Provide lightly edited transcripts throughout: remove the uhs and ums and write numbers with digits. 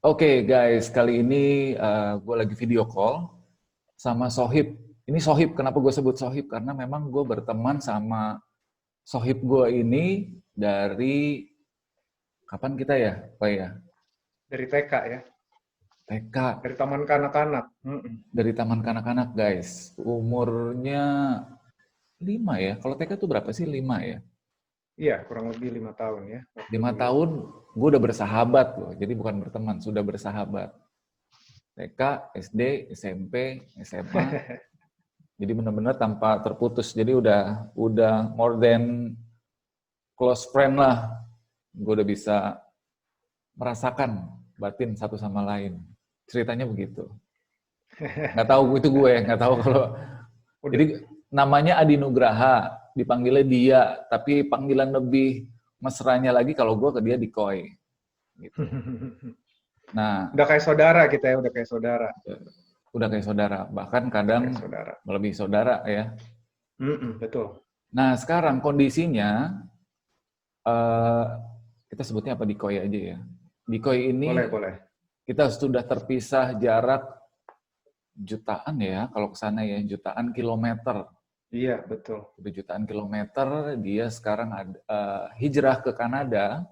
Oke guys, kali ini gue lagi video call sama Sohib. Ini Sohib, kenapa gue sebut Sohib? Karena memang gue berteman sama Sohib gue ini dari kapan kita ya, Pak ya? Dari TK ya, TK, dari taman kanak-kanak. dari taman kanak-kanak guys. Umurnya 5 ya, kalau TK itu berapa sih? 5 ya? Iya, kurang lebih 5 tahun ya waktu 5 dulu. tahun gue udah bersahabat loh, jadi bukan berteman, sudah bersahabat. TK, SD, SMP, SMA, jadi benar-benar tanpa terputus. Jadi udah more than close friend lah. Gue udah bisa merasakan batin satu sama lain. Ceritanya begitu. Nggak tahu itu gue, nggak tahu kalau. Udah. Jadi namanya Adi Nugraha, dipanggilnya dia, tapi panggilan lebih mesranya lagi kalau gue ke dia Dikoy. Gitu. Nah, Udah kayak saudara kita ya, udah kayak saudara. udah kayak saudara, bahkan Udah kayak kadang saudara. melebihi saudara ya. Betul. Nah, sekarang kondisinya eh, kita sebutnya apa Dikoy aja ya. Dikoy Boleh, ini boleh. kita sudah terpisah jarak jutaan ya, kalau ke sana ya, jutaan kilometer. Iya, betul. Udah jutaan kilometer, dia sekarang hijrah ke Kanada.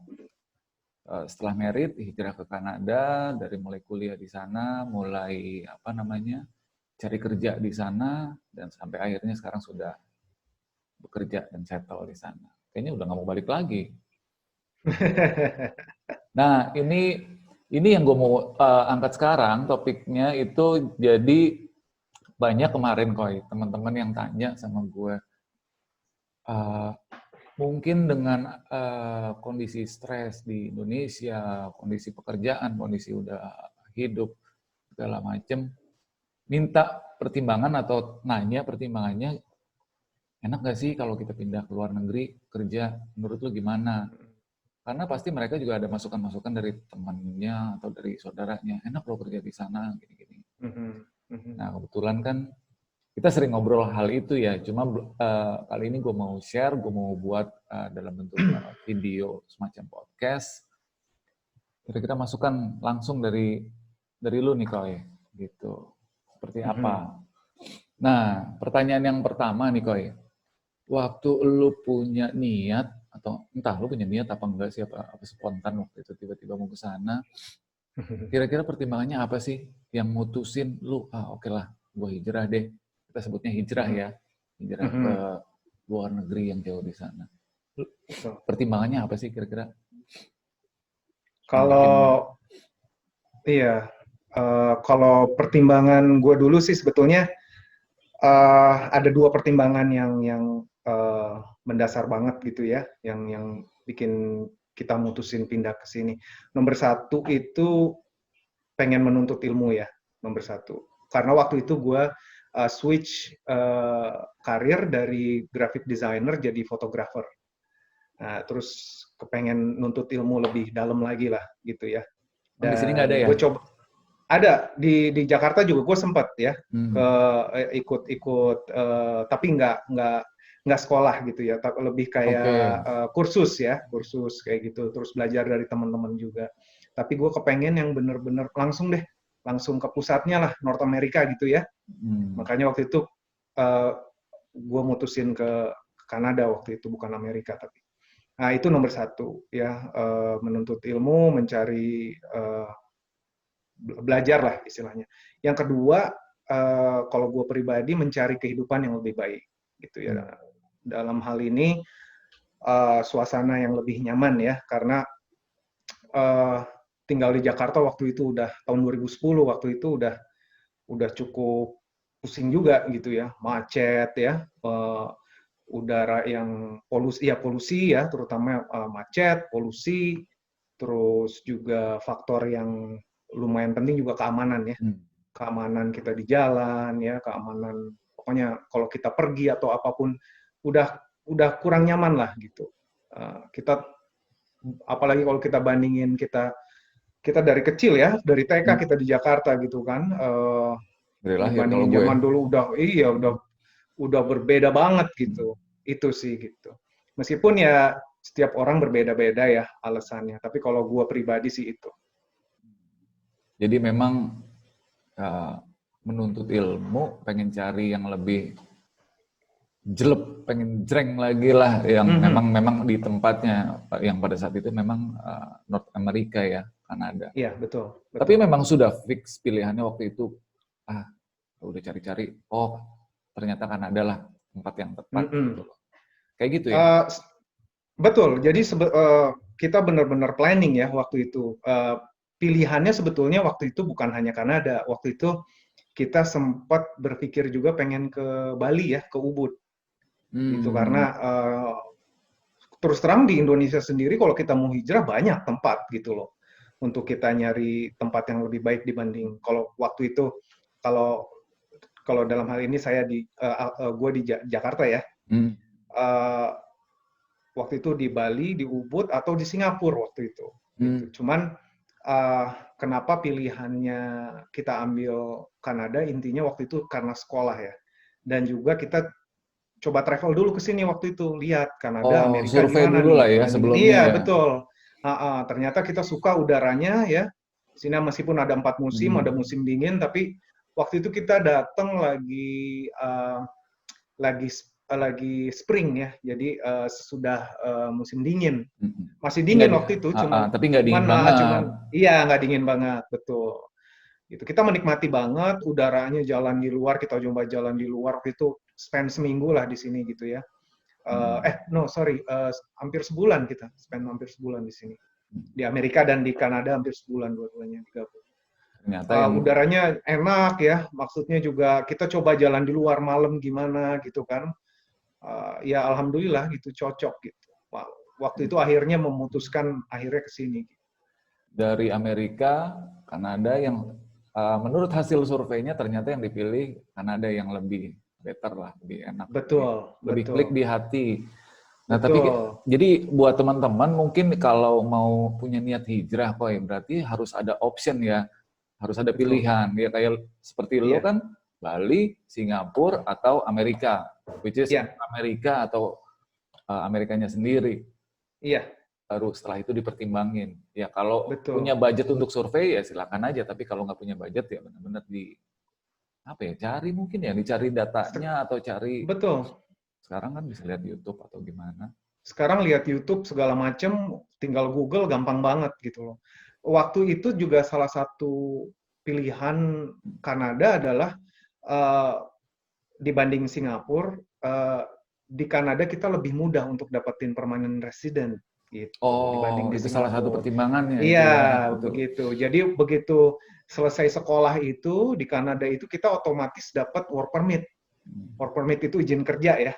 Setelah merit, hijrah ke Kanada, dari mulai kuliah di sana, mulai apa namanya, cari kerja di sana, dan sampai akhirnya sekarang sudah bekerja dan settle di sana. Kayaknya udah nggak mau balik lagi. Nah, ini yang gue mau angkat sekarang, topiknya itu jadi banyak kemarin Koy, teman-teman yang tanya sama gue, uh, mungkin dengan kondisi stres di Indonesia, kondisi pekerjaan, kondisi udah hidup, segala macem, minta pertimbangan atau nanya pertimbangannya, enak gak sih kalau kita pindah ke luar negeri kerja, menurut lu gimana? Karena pasti mereka juga ada masukan-masukan dari temannya atau dari saudaranya, enak loh kerja di sana, gini-gini. Mhm, mhm. Nah, kebetulan kan kita sering ngobrol hal itu ya, cuma kali ini gue mau share, gue mau buat dalam bentuk video semacam podcast. Kira-kira masukan langsung dari lu nih Koy, gitu. Seperti Mhm. apa? Nah, pertanyaan yang pertama nih Koy, waktu lu punya niat atau entah lu punya niat apa enggak sih, apa spontan waktu itu tiba-tiba mau ke sana, kira-kira pertimbangannya apa sih yang mutusin lu, oke lah, gue hijrah deh. Kita sebutnya hijrah Mhm. ya, hijrah ke Mhm. luar negeri yang jauh di sana. Betul. Pertimbangannya apa sih kira-kira yang bikin lu? Kalau iya, kalau pertimbangan gue dulu sih sebetulnya ada dua pertimbangan yang mendasar banget gitu ya, yang bikin kita mutusin pindah ke sini. Nomor satu itu pengen menuntut ilmu ya, nomor satu. Karena waktu itu gue switch karir dari graphic designer jadi fotografer. Nah, terus kepengen nuntut ilmu lebih dalam lagi lah gitu ya. Oh, di sini nggak ada Dan ya? gue coba ada di Jakarta juga gue sempat ya ke Hmm. ikut-ikut tapi nggak sekolah gitu ya, tapi lebih kayak Oke. kursus ya, kursus kayak gitu, terus belajar dari teman-teman juga. Tapi gue kepengen yang bener-bener langsung deh, langsung ke pusatnya lah, North America gitu ya. Hmm. Makanya waktu itu uh, gue mutusin ke Kanada waktu itu, bukan Amerika tapi. Nah itu nomor satu ya, menuntut ilmu, mencari belajar lah istilahnya. Yang kedua, kalau gue pribadi mencari kehidupan yang lebih baik gitu ya. Hmm. Dalam hal ini suasana yang lebih nyaman ya, karena uh, tinggal di Jakarta waktu itu udah tahun 2010, waktu itu udah cukup pusing juga gitu ya, macet ya, udara yang polusi ya, terutama macet, polusi, terus juga faktor yang lumayan penting juga keamanan ya, Hmm. keamanan kita di jalan ya, keamanan pokoknya kalau kita pergi atau apapun udah udah kurang nyaman lah gitu. Kita apalagi kalau kita bandingin kita kita dari kecil ya, dari TK Hmm. kita di Jakarta gitu kan, Dari lahir kalau dibandingin gue. zaman dulu udah berbeda banget Hmm. gitu. Itu sih gitu. Meskipun ya setiap orang berbeda-beda ya alasannya, tapi kalau gue pribadi sih itu. Jadi memang menuntut ilmu, pengen cari yang lebih jelek, pengen jreng lagi lah, yang memang di tempatnya, yang pada saat itu memang North America ya, Kanada. Iya, betul. Tapi memang sudah fix pilihannya waktu itu, udah cari-cari, oh ternyata Kanada lah tempat yang tepat. Gitu. Kayak gitu ya? Betul, jadi kita benar-benar planning ya waktu itu. Pilihannya sebetulnya waktu itu bukan hanya Kanada, waktu itu kita sempat berpikir juga pengen ke Bali ya, ke Ubud. Gitu, karena terus terang di Indonesia sendiri kalau kita mau hijrah banyak tempat gitu loh. Untuk kita nyari tempat yang lebih baik dibanding kalau waktu itu, kalau kalau dalam hal ini saya gue di Jakarta ya. Waktu itu di Bali, di Ubud, atau di Singapura waktu itu. Gitu. Cuman kenapa pilihannya kita ambil Kanada, intinya waktu itu karena sekolah ya. Dan juga kita coba travel dulu ke sini waktu itu, lihat Kanada, Amerika survei gimana dulu nih lah ya dibandingin. sebelumnya. Iya, ya. betul. Ternyata kita suka udaranya ya. Sini meskipun ada 4 musim, ada musim dingin, tapi waktu itu kita datang lagi spring ya, jadi sesudah musim dingin. Masih dingin waktu itu, tapi nggak dingin banget. Iya, nggak dingin banget, betul. Gitu. Kita menikmati banget udaranya, jalan di luar, kita coba jalan di luar waktu itu, spend seminggu lah di sini gitu ya. Hampir sebulan kita, spend hampir sebulan di sini. Di Amerika dan di Kanada hampir sebulan dua-duanya digabung. Udaranya enak ya, maksudnya juga kita coba jalan di luar malam gimana gitu kan. Ya alhamdulillah gitu, cocok gitu. Waktu itu akhirnya memutuskan akhirnya ke sini. Dari Amerika, Kanada yang menurut hasil surveinya ternyata yang dipilih Kanada yang lebih better lah, lebih enak. Betul. Lebih klik di hati. Nah, betul. tapi jadi buat teman-teman mungkin kalau mau punya niat hijrah, berarti harus ada option ya, harus ada pilihan. Ya kayak seperti lo kan Bali, Singapura atau Amerika, which is Amerika atau Amerikanya sendiri. Iya. Baru setelah itu dipertimbangin. Ya kalau punya budget untuk survei ya silakan aja, tapi kalau nggak punya budget ya benar-benar cari mungkin ya, dicari datanya atau cari. Betul. Sekarang kan bisa lihat YouTube atau gimana. Sekarang lihat YouTube segala macam, tinggal Google gampang banget gitu loh. Waktu itu juga salah satu pilihan Kanada adalah dibanding Singapura, di Kanada kita lebih mudah untuk dapetin permanent resident gitu dibanding di itu Singapura. salah satu pertimbangannya. Iya, begitu. Jadi begitu selesai sekolah itu di Kanada itu kita otomatis dapat work permit. Work permit itu izin kerja ya.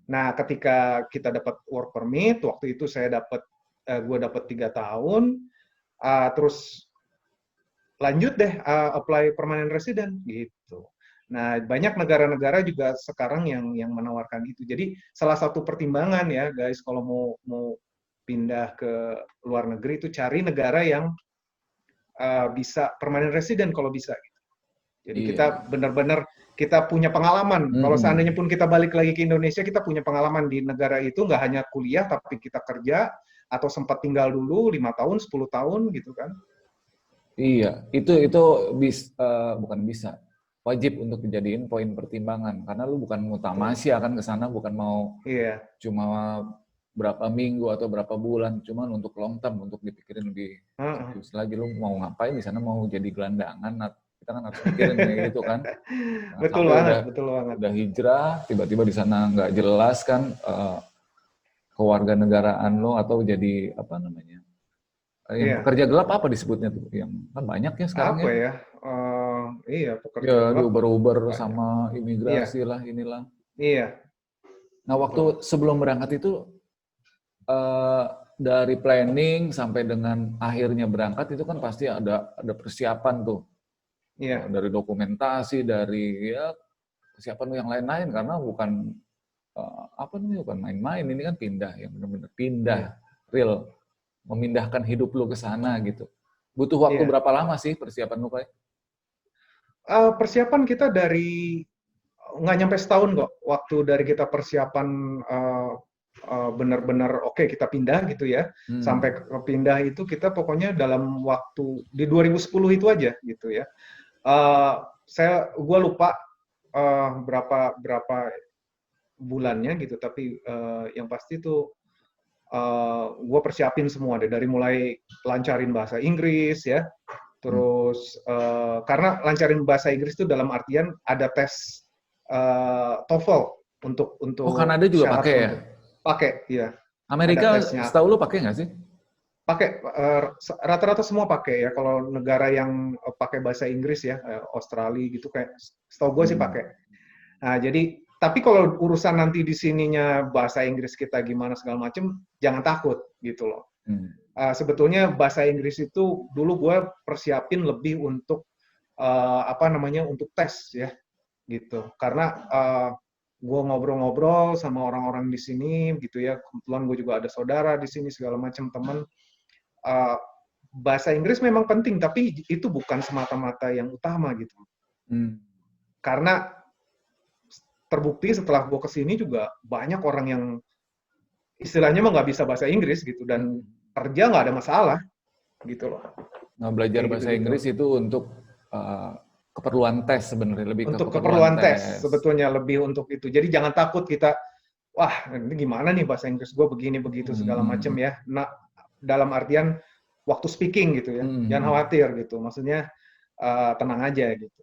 Nah, ketika kita dapat work permit, waktu itu gue dapat 3 tahun, terus lanjut deh apply permanent resident gitu. Nah, banyak negara-negara juga sekarang yang menawarkan itu. Jadi salah satu pertimbangan ya guys, kalau mau pindah ke luar negeri itu cari negara yang bisa permanent resident kalau bisa. Jadi kita benar-benar kita punya pengalaman. Kalau seandainya pun kita balik lagi ke Indonesia, kita punya pengalaman di negara itu, nggak hanya kuliah, tapi kita kerja atau sempat tinggal dulu 5 tahun, 10 tahun gitu kan. Iya, itu bukan bisa. Wajib untuk dijadiin poin pertimbangan. Karena lu bukan mau tamasya kan ke sana, bukan mau cuma berapa minggu atau berapa bulan, cuman untuk long term, untuk dipikirin lebih serius lagi. Lu mau ngapain di sana, mau jadi gelandangan, kita kan harus pikirin kayak gitu kan. Betul banget. Udah hijrah, tiba-tiba di sana nggak jelas kan kewarganegaraan lo atau jadi apa namanya? Yang pekerja gelap apa disebutnya tuh? Yang kan banyak ya sekarang apa ya? Iya, pekerja gelap. Uber-uber sama imigrasi lah inilah. Iya. Nah, waktu sebelum berangkat itu dari planning sampai dengan akhirnya berangkat itu kan pasti ada persiapan tuh. Iya. Dari dokumentasi, dari persiapan yang lain-lain karena bukan bukan main-main, ini kan pindah, yang benar-benar pindah, real, memindahkan hidup lu ke sana gitu. Butuh waktu berapa lama sih persiapan lu, Pak? Persiapan kita dari nggak nyampe setahun kok. Waktu dari kita persiapan benar-benar oke kita pindah gitu ya. Sampai ke pindah itu kita pokoknya dalam waktu di 2010 itu aja gitu ya. Gue lupa berapa bulannya gitu, tapi yang pasti tuh gue persiapin semua deh, dari mulai lancarin bahasa Inggris ya, terus karena lancarin bahasa Inggris itu dalam artian ada tes TOEFL untuk Kanada juga syarat pakai ya? untuk pakai, ya. Ada Amerika, tesnya. setahu lu pakai nggak sih? Pakai, rata-rata semua pakai ya. Kalau negara yang pakai bahasa Inggris ya, Australia gitu, kayak setahu gue sih pakai. Nah, jadi tapi kalau urusan nanti di sininya bahasa Inggris kita gimana segala macem, jangan takut gitu loh. Sebetulnya bahasa Inggris itu dulu gue persiapin lebih untuk untuk tes ya gitu. Karena gue ngobrol-ngobrol sama orang-orang di sini gitu ya. Kebetulan gue juga ada saudara di sini segala macam, teman. Bahasa Inggris memang penting, tapi itu bukan semata-mata yang utama gitu. Karena terbukti setelah gue kesini juga banyak orang yang istilahnya mah nggak bisa bahasa Inggris gitu, dan kerja nggak ada masalah gitu loh. Nah, belajar bahasa Inggris itu untuk keperluan tes sebenarnya, lebih untuk ke keperluan tes sebetulnya, lebih untuk itu. Jadi jangan takut kita, wah ini gimana nih bahasa Inggris gue begini begitu segala macam ya. Nah, dalam artian waktu speaking gitu ya, jangan khawatir gitu. Maksudnya tenang aja gitu.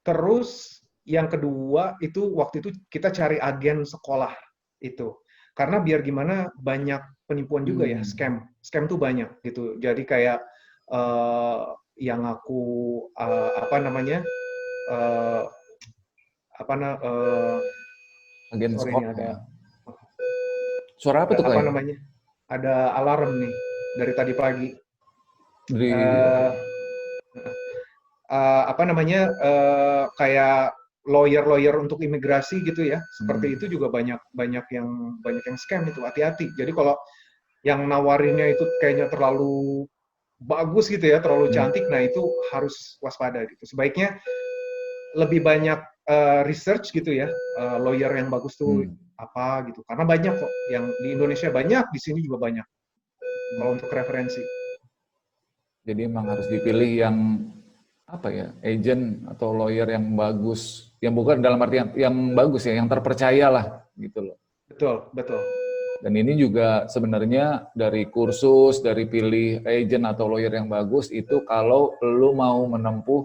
Terus yang kedua itu waktu itu kita cari agen sekolah itu, karena biar gimana banyak penipuan juga ya, scam tuh banyak gitu. Jadi kayak yang aku agen sorry sekolah. nih, ada suara apa tuh apa kayak? namanya? Ada alarm nih dari tadi pagi. Kayak lawyer untuk imigrasi gitu ya. Seperti itu juga banyak yang scam itu. Hati-hati. Jadi kalau yang nawarinnya itu kayaknya terlalu bagus gitu ya, terlalu cantik, nah itu harus waspada gitu. Sebaiknya lebih banyak research gitu ya, lawyer yang bagus tuh apa gitu. Karena banyak kok, yang di Indonesia banyak, di sini juga banyak. Kalau untuk referensi. Jadi emang harus dipilih yang agent atau lawyer yang bagus, yang bukan dalam arti yang bagus ya, yang terpercaya lah gitu loh. Betul. Dan ini juga sebenarnya dari kursus, dari pilih agent atau lawyer yang bagus itu kalau lu mau menempuh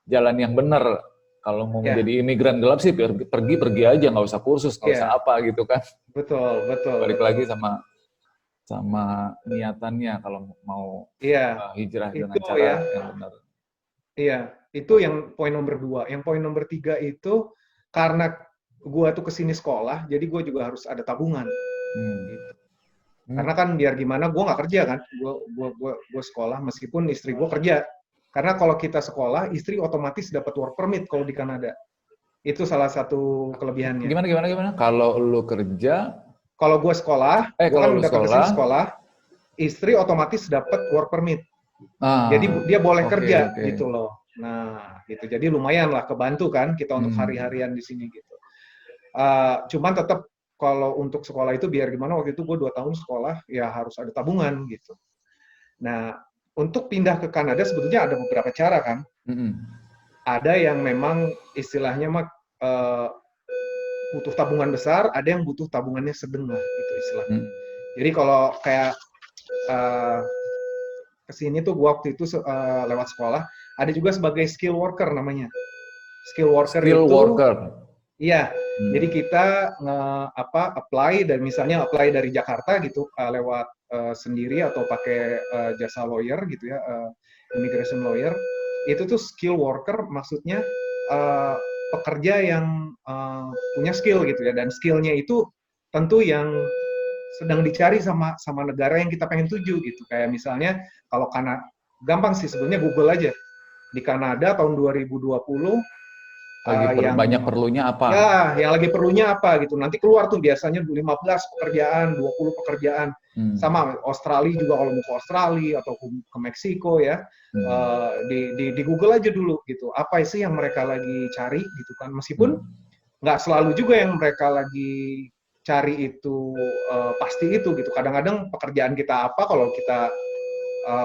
jalan yang benar. Kalau mau menjadi imigran gelap sih pergi aja, nggak usah kursus, nggak usah apa gitu kan. Betul. Balik lagi sama niatannya kalau mau hijrah dengan cara yang benar. Iya, itu yang poin nomor 2. Yang poin nomor 3 itu karena gua tuh kesini sekolah, jadi gua juga harus ada tabungan. Gitu. Karena kan biar gimana, gua nggak kerja kan, gua sekolah meskipun istri gua kerja. Karena kalau kita sekolah, istri otomatis dapat work permit kalau di Kanada. Itu salah satu kelebihannya. Gimana? Kalau lu kerja, kalau gua sekolah, gua kan udah kesini sekolah, istri otomatis dapat work permit. Jadi dia boleh kerja gitu loh. Nah, gitu. Jadi lumayan lah kebantu kan kita untuk hari-harian di sini gitu. Cuman tetap kalau untuk sekolah itu biar gimana, waktu itu gue 2 tahun sekolah ya harus ada tabungan gitu. Nah, untuk pindah ke Kanada sebetulnya ada beberapa cara kan. Ada yang memang istilahnya butuh tabungan besar, ada yang butuh tabungannya sedang lah gitu istilahnya. Jadi kalau kayak kesini tuh gua waktu itu lewat sekolah, ada juga sebagai skill worker namanya. Skill worker. Iya. Jadi kita apply, dan misalnya apply dari Jakarta gitu, lewat sendiri atau pakai jasa lawyer gitu ya, immigration lawyer. Itu tuh skill worker, maksudnya pekerja yang punya skill gitu ya, dan skillnya itu tentu yang sedang dicari sama negara yang kita pengen tuju gitu. Kayak misalnya kalau gampang sih sebenarnya, Google aja. Di Kanada tahun 2020 yang banyak perlunya apa? Ya, yang lagi perlunya apa gitu. Nanti keluar tuh biasanya 15 pekerjaan, 20 pekerjaan. Sama Australia juga, kalau mau ke Australia atau ke Meksiko ya. Di Google aja dulu gitu. Apa sih yang mereka lagi cari gitu kan. Meskipun nggak selalu juga yang mereka lagi cari itu pasti itu gitu. Kadang-kadang pekerjaan kita apa, kalau kita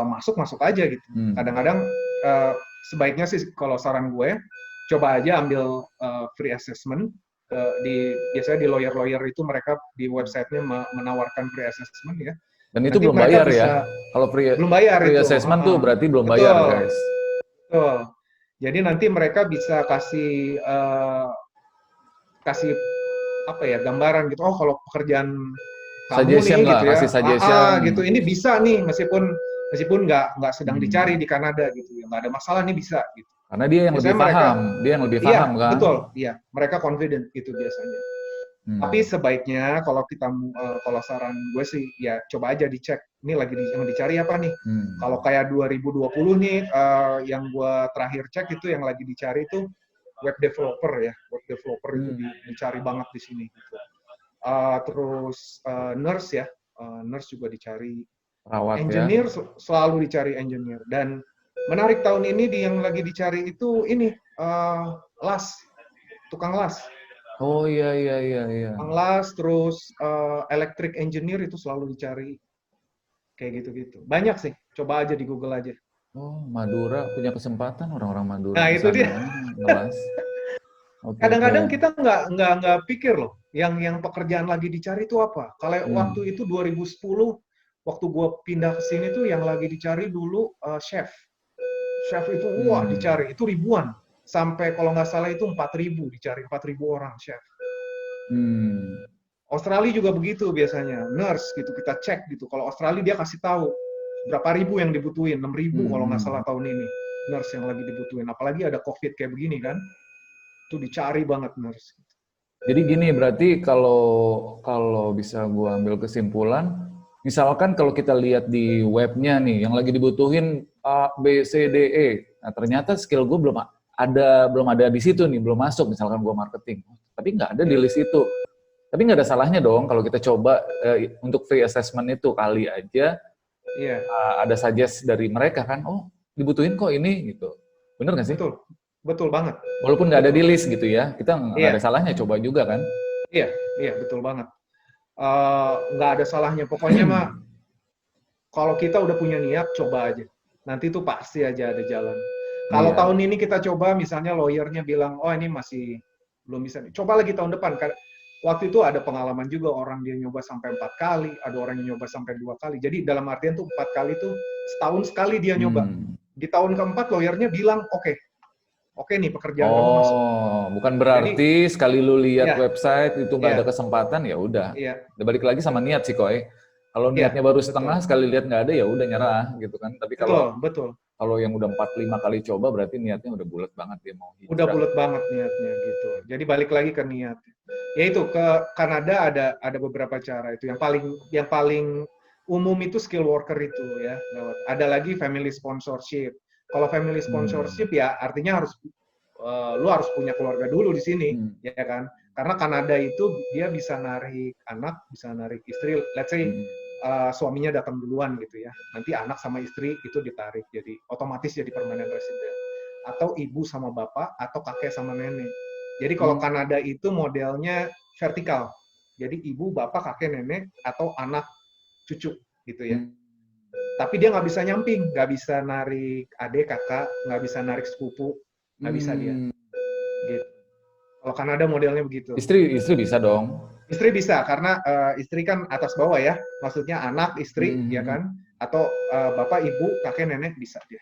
masuk aja gitu. Kadang-kadang sebaiknya sih kalau saran gue, coba aja ambil free assessment. Biasanya di lawyer-lawyer itu mereka di websitenya menawarkan free assessment ya. Dan itu Nanti belum mereka bayar ya. bisa Kalau belum bayar free itu. assessment tuh berarti belum bayar, Betul, guys. betul. Jadi nanti mereka bisa kasih kasih apa ya, gambaran gitu. Oh, kalau pekerjaan kamu nih Suggestion lah, gitu ya, kasih suggestion. gitu. Ini bisa nih, meskipun nggak sedang dicari di Hmm. Kanada gitu ya, nggak ada masalah nih, bisa gitu. Karena dia yang lebih Biasanya mereka, paham, dia yang lebih iya paham kan. betul, iya mereka confident gitu biasanya. Tapi Hmm. sebaiknya kalau kita kalau saran gue sih ya coba aja dicek ini lagi yang dicari apa nih. Hmm. Kalau kayak 2020 nih yang gue terakhir cek itu yang lagi dicari itu web developer ya. Web developer itu dicari banget di sini gitu. Terus nurse ya. Nurse juga dicari. Perawat Engineer ya. selalu dicari engineer. Dan menarik tahun ini yang lagi dicari itu ini las, tukang las. Oh iya iya iya iya. Las, terus electric engineer itu selalu dicari kayak gitu-gitu. Banyak sih, coba aja di Google aja. Oh, Madura punya kesempatan orang-orang Madura Nah ke itu dia. sana ngelas. Oke oke. Kadang-kadang kita nggak pikir loh, yang pekerjaan lagi dicari itu apa. Kalau waktu itu 2010, waktu gue pindah ke sini tuh yang lagi dicari dulu chef. Chef itu wah dicari, itu ribuan. Sampai kalau nggak salah itu 4.000 dicari, 4.000 orang chef. Australia juga begitu biasanya, nurse gitu kita cek gitu. Kalau Australia dia kasih tahu berapa ribu yang dibutuhin, 6.000 kalau nggak salah tahun ini nurse yang lagi dibutuhin. Apalagi ada COVID kayak begini kan, itu dicari banget nurse. Jadi gini, berarti kalau bisa gua ambil kesimpulan, misalkan kalau kita lihat di webnya nih, yang lagi dibutuhin A, B, C, D, E. Nah ternyata skill gue belum ada di situ nih, belum masuk. Misalkan gua marketing, tapi nggak ada di list itu. Tapi nggak ada salahnya dong kalau kita coba untuk free assessment itu kali aja ada suggest dari mereka kan, oh dibutuhin kok ini gitu. Bener nggak sih? Betul, betul banget. Walaupun nggak ada di list gitu ya, kita nggak ada salahnya coba juga kan? Iya, iya betul banget. Nggak ada salahnya. Pokoknya mah kalau kita udah punya niat, coba aja. Nanti tuh pasti aja ada jalan. Kalau tahun ini kita coba, misalnya lawyernya bilang, oh ini masih belum bisa. Coba lagi tahun depan. Waktu itu ada pengalaman juga, orang dia nyoba sampai 4 kali, ada orang yang nyoba sampai 2 kali. Jadi dalam artian tuh 4 kali tuh setahun sekali dia nyoba. Di tahun keempat lawyernya bilang, oke nih pekerjaan kamu masuk. Bukan berarti sekali lu lihat website itu nggak ada iya, kesempatan ya udah. iya, Balik lagi sama niat sih Koy. Kalau niatnya baru setengah, sekali lihat nggak ada ya udah nyerah gitu kan. Tapi kalau yang udah 4-5 kali coba berarti niatnya udah bulat banget dia mau hijrah. Udah bulat banget niatnya gitu. Jadi balik lagi ke niat. Ya itu ke Kanada ada beberapa cara itu. Yang paling umum itu skill worker itu ya. Ada lagi family sponsorship. Kalau family sponsorship ya artinya lu harus punya keluarga dulu di sini, ya kan? Karena Kanada itu dia bisa narik anak, bisa narik istri. Let's say suaminya datang duluan gitu ya. Nanti anak sama istri itu ditarik jadi otomatis jadi permanent resident. Atau ibu sama bapak atau kakek sama nenek. Jadi kalau Kanada itu modelnya vertikal. Jadi ibu, bapak, kakek, nenek atau anak, cucu gitu ya. Tapi dia nggak bisa nyamping, nggak bisa narik adik, kakak, nggak bisa narik sepupu, nggak bisa dia. Gitu. Kalau Kanada modelnya begitu. Istri bisa dong. Istri bisa karena istri kan atas bawah ya, maksudnya anak, istri, ya kan, atau bapak, ibu, kakek, nenek bisa dia.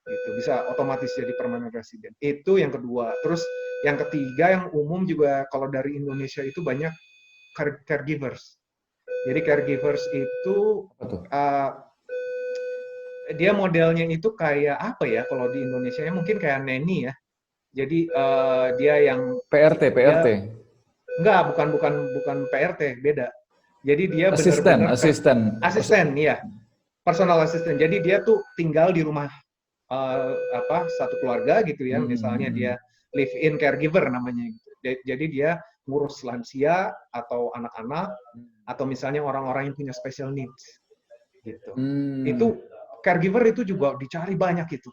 Gitu, bisa otomatis jadi permanent resident. Itu yang kedua. Terus yang ketiga yang umum juga kalau dari Indonesia itu banyak caregivers. Jadi caregivers itu dia modelnya itu kayak apa ya kalau di Indonesia ya mungkin kayak nanny ya. Jadi dia yang PRT. Enggak, bukan PRT, beda. Jadi dia benar-benar asisten, ya. Personal assistant. Jadi dia tuh tinggal di rumah satu keluarga gitu ya. Misalnya dia live in caregiver namanya gitu. Jadi dia ngurus lansia atau anak-anak atau misalnya orang-orang yang punya special needs gitu. Itu caregiver itu juga dicari banyak itu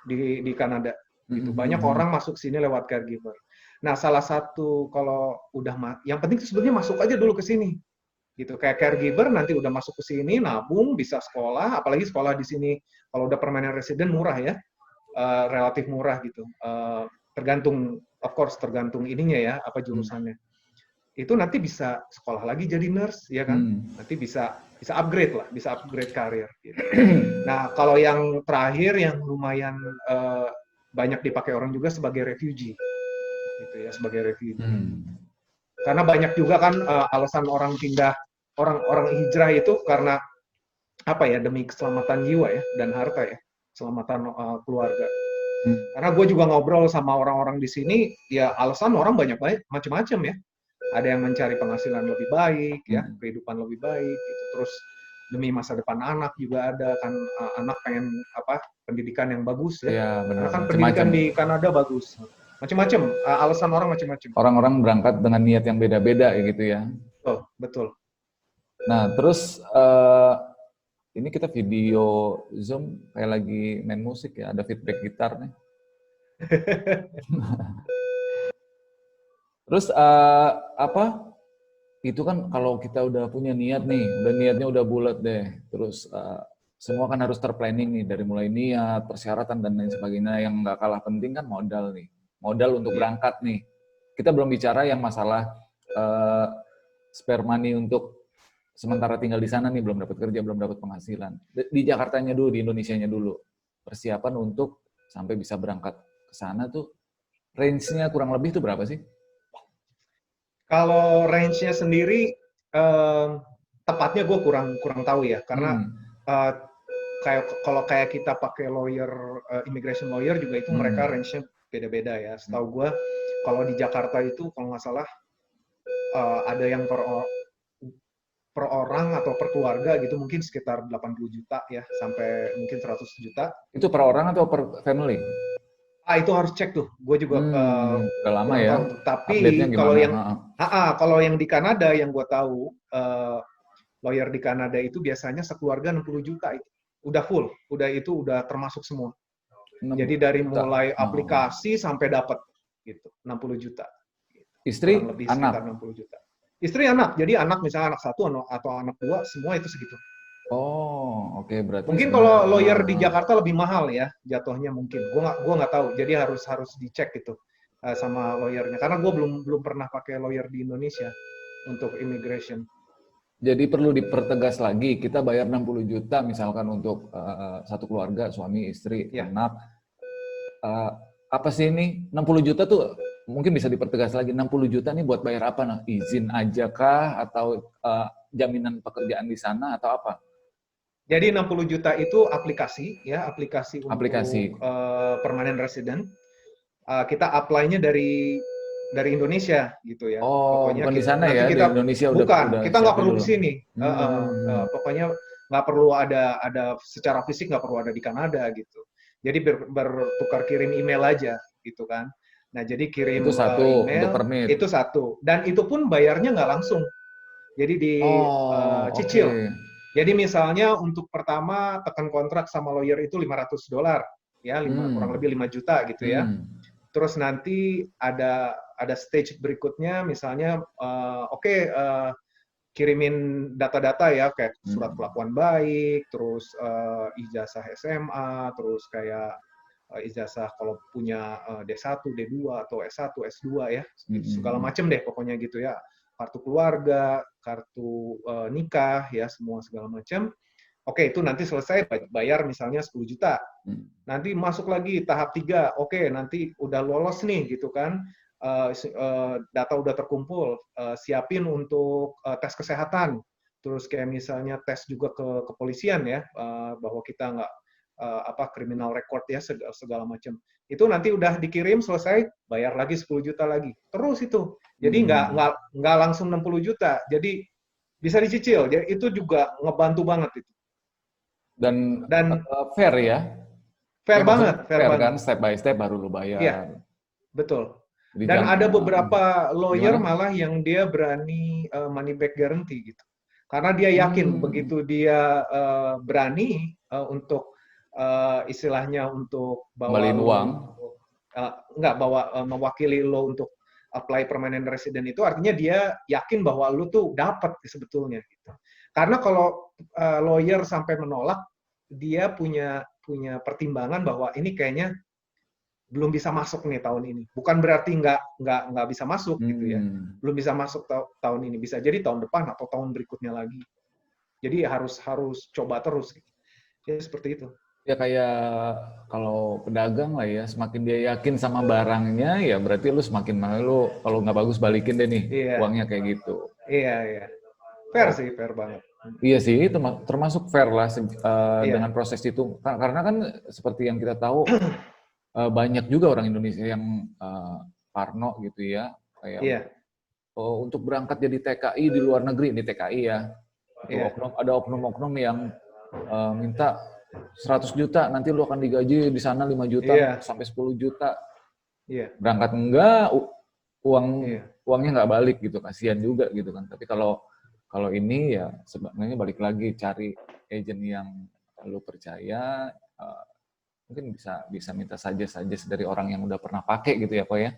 di Kanada. Gitu. Banyak orang masuk sini lewat caregiver. Nah, salah satu kalau udah yang penting sebenarnya masuk aja dulu ke sini. Gitu. Kayak caregiver nanti udah masuk ke sini, nabung, bisa sekolah, apalagi sekolah di sini kalau udah permanent resident murah ya. Relatif murah gitu. Tergantung, of course tergantung ininya ya, apa jurusannya. Itu nanti bisa sekolah lagi jadi nurse, ya kan? Nanti bisa upgrade lah, bisa upgrade karir. Gitu. Nah, kalau yang terakhir yang lumayan banyak dipakai orang juga sebagai refugee, gitu ya, sebagai refugee. Karena banyak juga kan alasan orang pindah, orang hijrah itu karena apa ya, demi keselamatan jiwa ya dan harta ya, keselamatan keluarga. Karena gue juga ngobrol sama orang-orang di sini, ya alasan orang banyak macam-macam ya. Ada yang mencari penghasilan lebih baik, ya, kehidupan lebih baik, gitu. Terus demi masa depan anak juga ada kan, anak pengen apa pendidikan yang bagus ya. Iya, benar. Karena kan pendidikan di Kanada bagus. Macam-macam, alasan orang macam-macam. Orang-orang berangkat dengan niat yang beda-beda ya gitu ya. Oh, betul. Nah, terus ini kita video Zoom kayak lagi main musik ya, ada feedback gitar nih. Terus apa? Itu kan kalau kita udah punya niat nih, niatnya udah bulat deh. Terus semua kan harus terplanning nih, dari mulai niat, persyaratan dan lain sebagainya. Yang nggak kalah penting kan modal nih, modal untuk berangkat nih. Kita belum bicara yang masalah spare money untuk sementara tinggal di sana nih, belum dapat kerja, belum dapat penghasilan. Di Jakartanya dulu, di Indonesianya dulu. Persiapan untuk sampai bisa berangkat ke sana tuh, range-nya kurang lebih tuh berapa sih? Kalau range-nya sendiri, tepatnya gue kurang tahu ya, karena kalau kayak kita pakai lawyer, immigration lawyer juga itu mereka range-nya beda-beda ya. Setahu gue, kalau di Jakarta itu kalau nggak salah ada yang per orang atau per keluarga gitu mungkin sekitar 80 juta ya, sampai mungkin 100 juta. Itu per orang atau per family? Itu harus cek tuh. Gue juga udah lama ya. tahu. Tapi kalau yang di Kanada yang gue tahu, lawyer di Kanada itu biasanya sekeluarga 60 juta itu. Udah full, udah termasuk semua. Jadi dari mulai aplikasi sampai dapat gitu, 60 juta. Istri, kurang lebih anak. Sekitar 60 juta. Istri, anak. Jadi anak misalnya anak 1 atau anak 2, semua itu segitu. Oh, oke, berarti mungkin kalau lawyer di Jakarta lebih mahal ya jatuhnya mungkin. Gua nggak tahu. Jadi harus dicek gitu sama lawyernya. Karena gue belum pernah pakai lawyer di Indonesia untuk immigration. Jadi perlu dipertegas lagi, kita bayar 60 juta misalkan untuk satu keluarga, suami, istri, anak. Apa sih ini? 60 juta tuh mungkin bisa dipertegas lagi. 60 juta nih buat bayar apa? Nah, izin aja kah? Atau jaminan pekerjaan di sana atau apa? Jadi 60 juta itu aplikasi untuk permanent resident. Kita apply-nya dari Indonesia gitu ya. Oh, pokoknya bukan di sana ya, di Indonesia udah kita nggak perlu dulu. ke sini. Pokoknya nggak perlu ada secara fisik, nggak perlu ada di Kanada gitu. Jadi bertukar kirim email aja gitu kan. Nah, jadi kirim itu satu, email, untuk permit. itu satu. Dan itu pun bayarnya nggak langsung. Jadi dicicil. Jadi misalnya untuk pertama tekan kontrak sama lawyer itu $500 ya, kurang lebih 5 juta gitu ya. Terus nanti ada stage berikutnya misalnya kirimin data-data ya, kayak surat kelakuan baik, terus ijazah SMA, terus kayak ijazah kalau punya D1, D2 atau S1, S2 ya, segala macam deh pokoknya gitu ya. Kartu keluarga, kartu nikah ya, semua segala macam. Oke, itu nanti selesai bayar misalnya 10 juta. Nanti masuk lagi tahap 3. Oke, nanti udah lolos nih gitu kan. Data udah terkumpul, siapin untuk tes kesehatan. Terus kayak misalnya tes juga ke kepolisian ya, bahwa kita nggak criminal record ya, segala macam. Itu nanti udah dikirim selesai, bayar lagi 10 juta lagi. Terus itu. Jadi nggak langsung 60 juta. Jadi bisa dicicil. Jadi itu juga ngebantu banget itu. Dan fair ya? Fair banget. Fair kan, step by step baru lu bayar. Iya, betul. Dan ada beberapa lawyer malah yang dia berani money back guarantee gitu. Karena dia yakin begitu dia berani untuk istilahnya untuk bawa kembaliin uang, mewakili lo untuk apply permanent resident itu artinya dia yakin bahwa lu tuh dapat sebetulnya gitu. Karena kalau lawyer sampai menolak, dia punya pertimbangan bahwa ini kayaknya belum bisa masuk nih tahun ini. Bukan berarti nggak bisa masuk gitu ya. Belum bisa masuk tahun ini, bisa jadi tahun depan atau tahun berikutnya lagi. Jadi harus coba terus. Gitu. Jadi seperti itu. Ya kayak kalau pedagang lah ya, semakin dia yakin sama barangnya, ya berarti lu semakin malu. Kalau nggak bagus balikin deh nih, uangnya kayak gitu. Iya. Fair sih, fair banget. Iya sih, termasuk fair lah dengan proses itu. Karena kan seperti yang kita tahu, banyak juga orang Indonesia yang parno gitu ya, kayak untuk berangkat jadi TKI di luar negeri, ini TKI ya, ada oknum-oknum yang minta 100 juta, nanti lu akan digaji di sana 5 juta sampai 10 juta. Berangkat enggak, uangnya nggak balik gitu, kasihan juga gitu kan. Tapi kalau ini ya sebenarnya balik lagi cari agent yang lu percaya, mungkin bisa minta suggest dari orang yang udah pernah pakai gitu ya, Pak ya?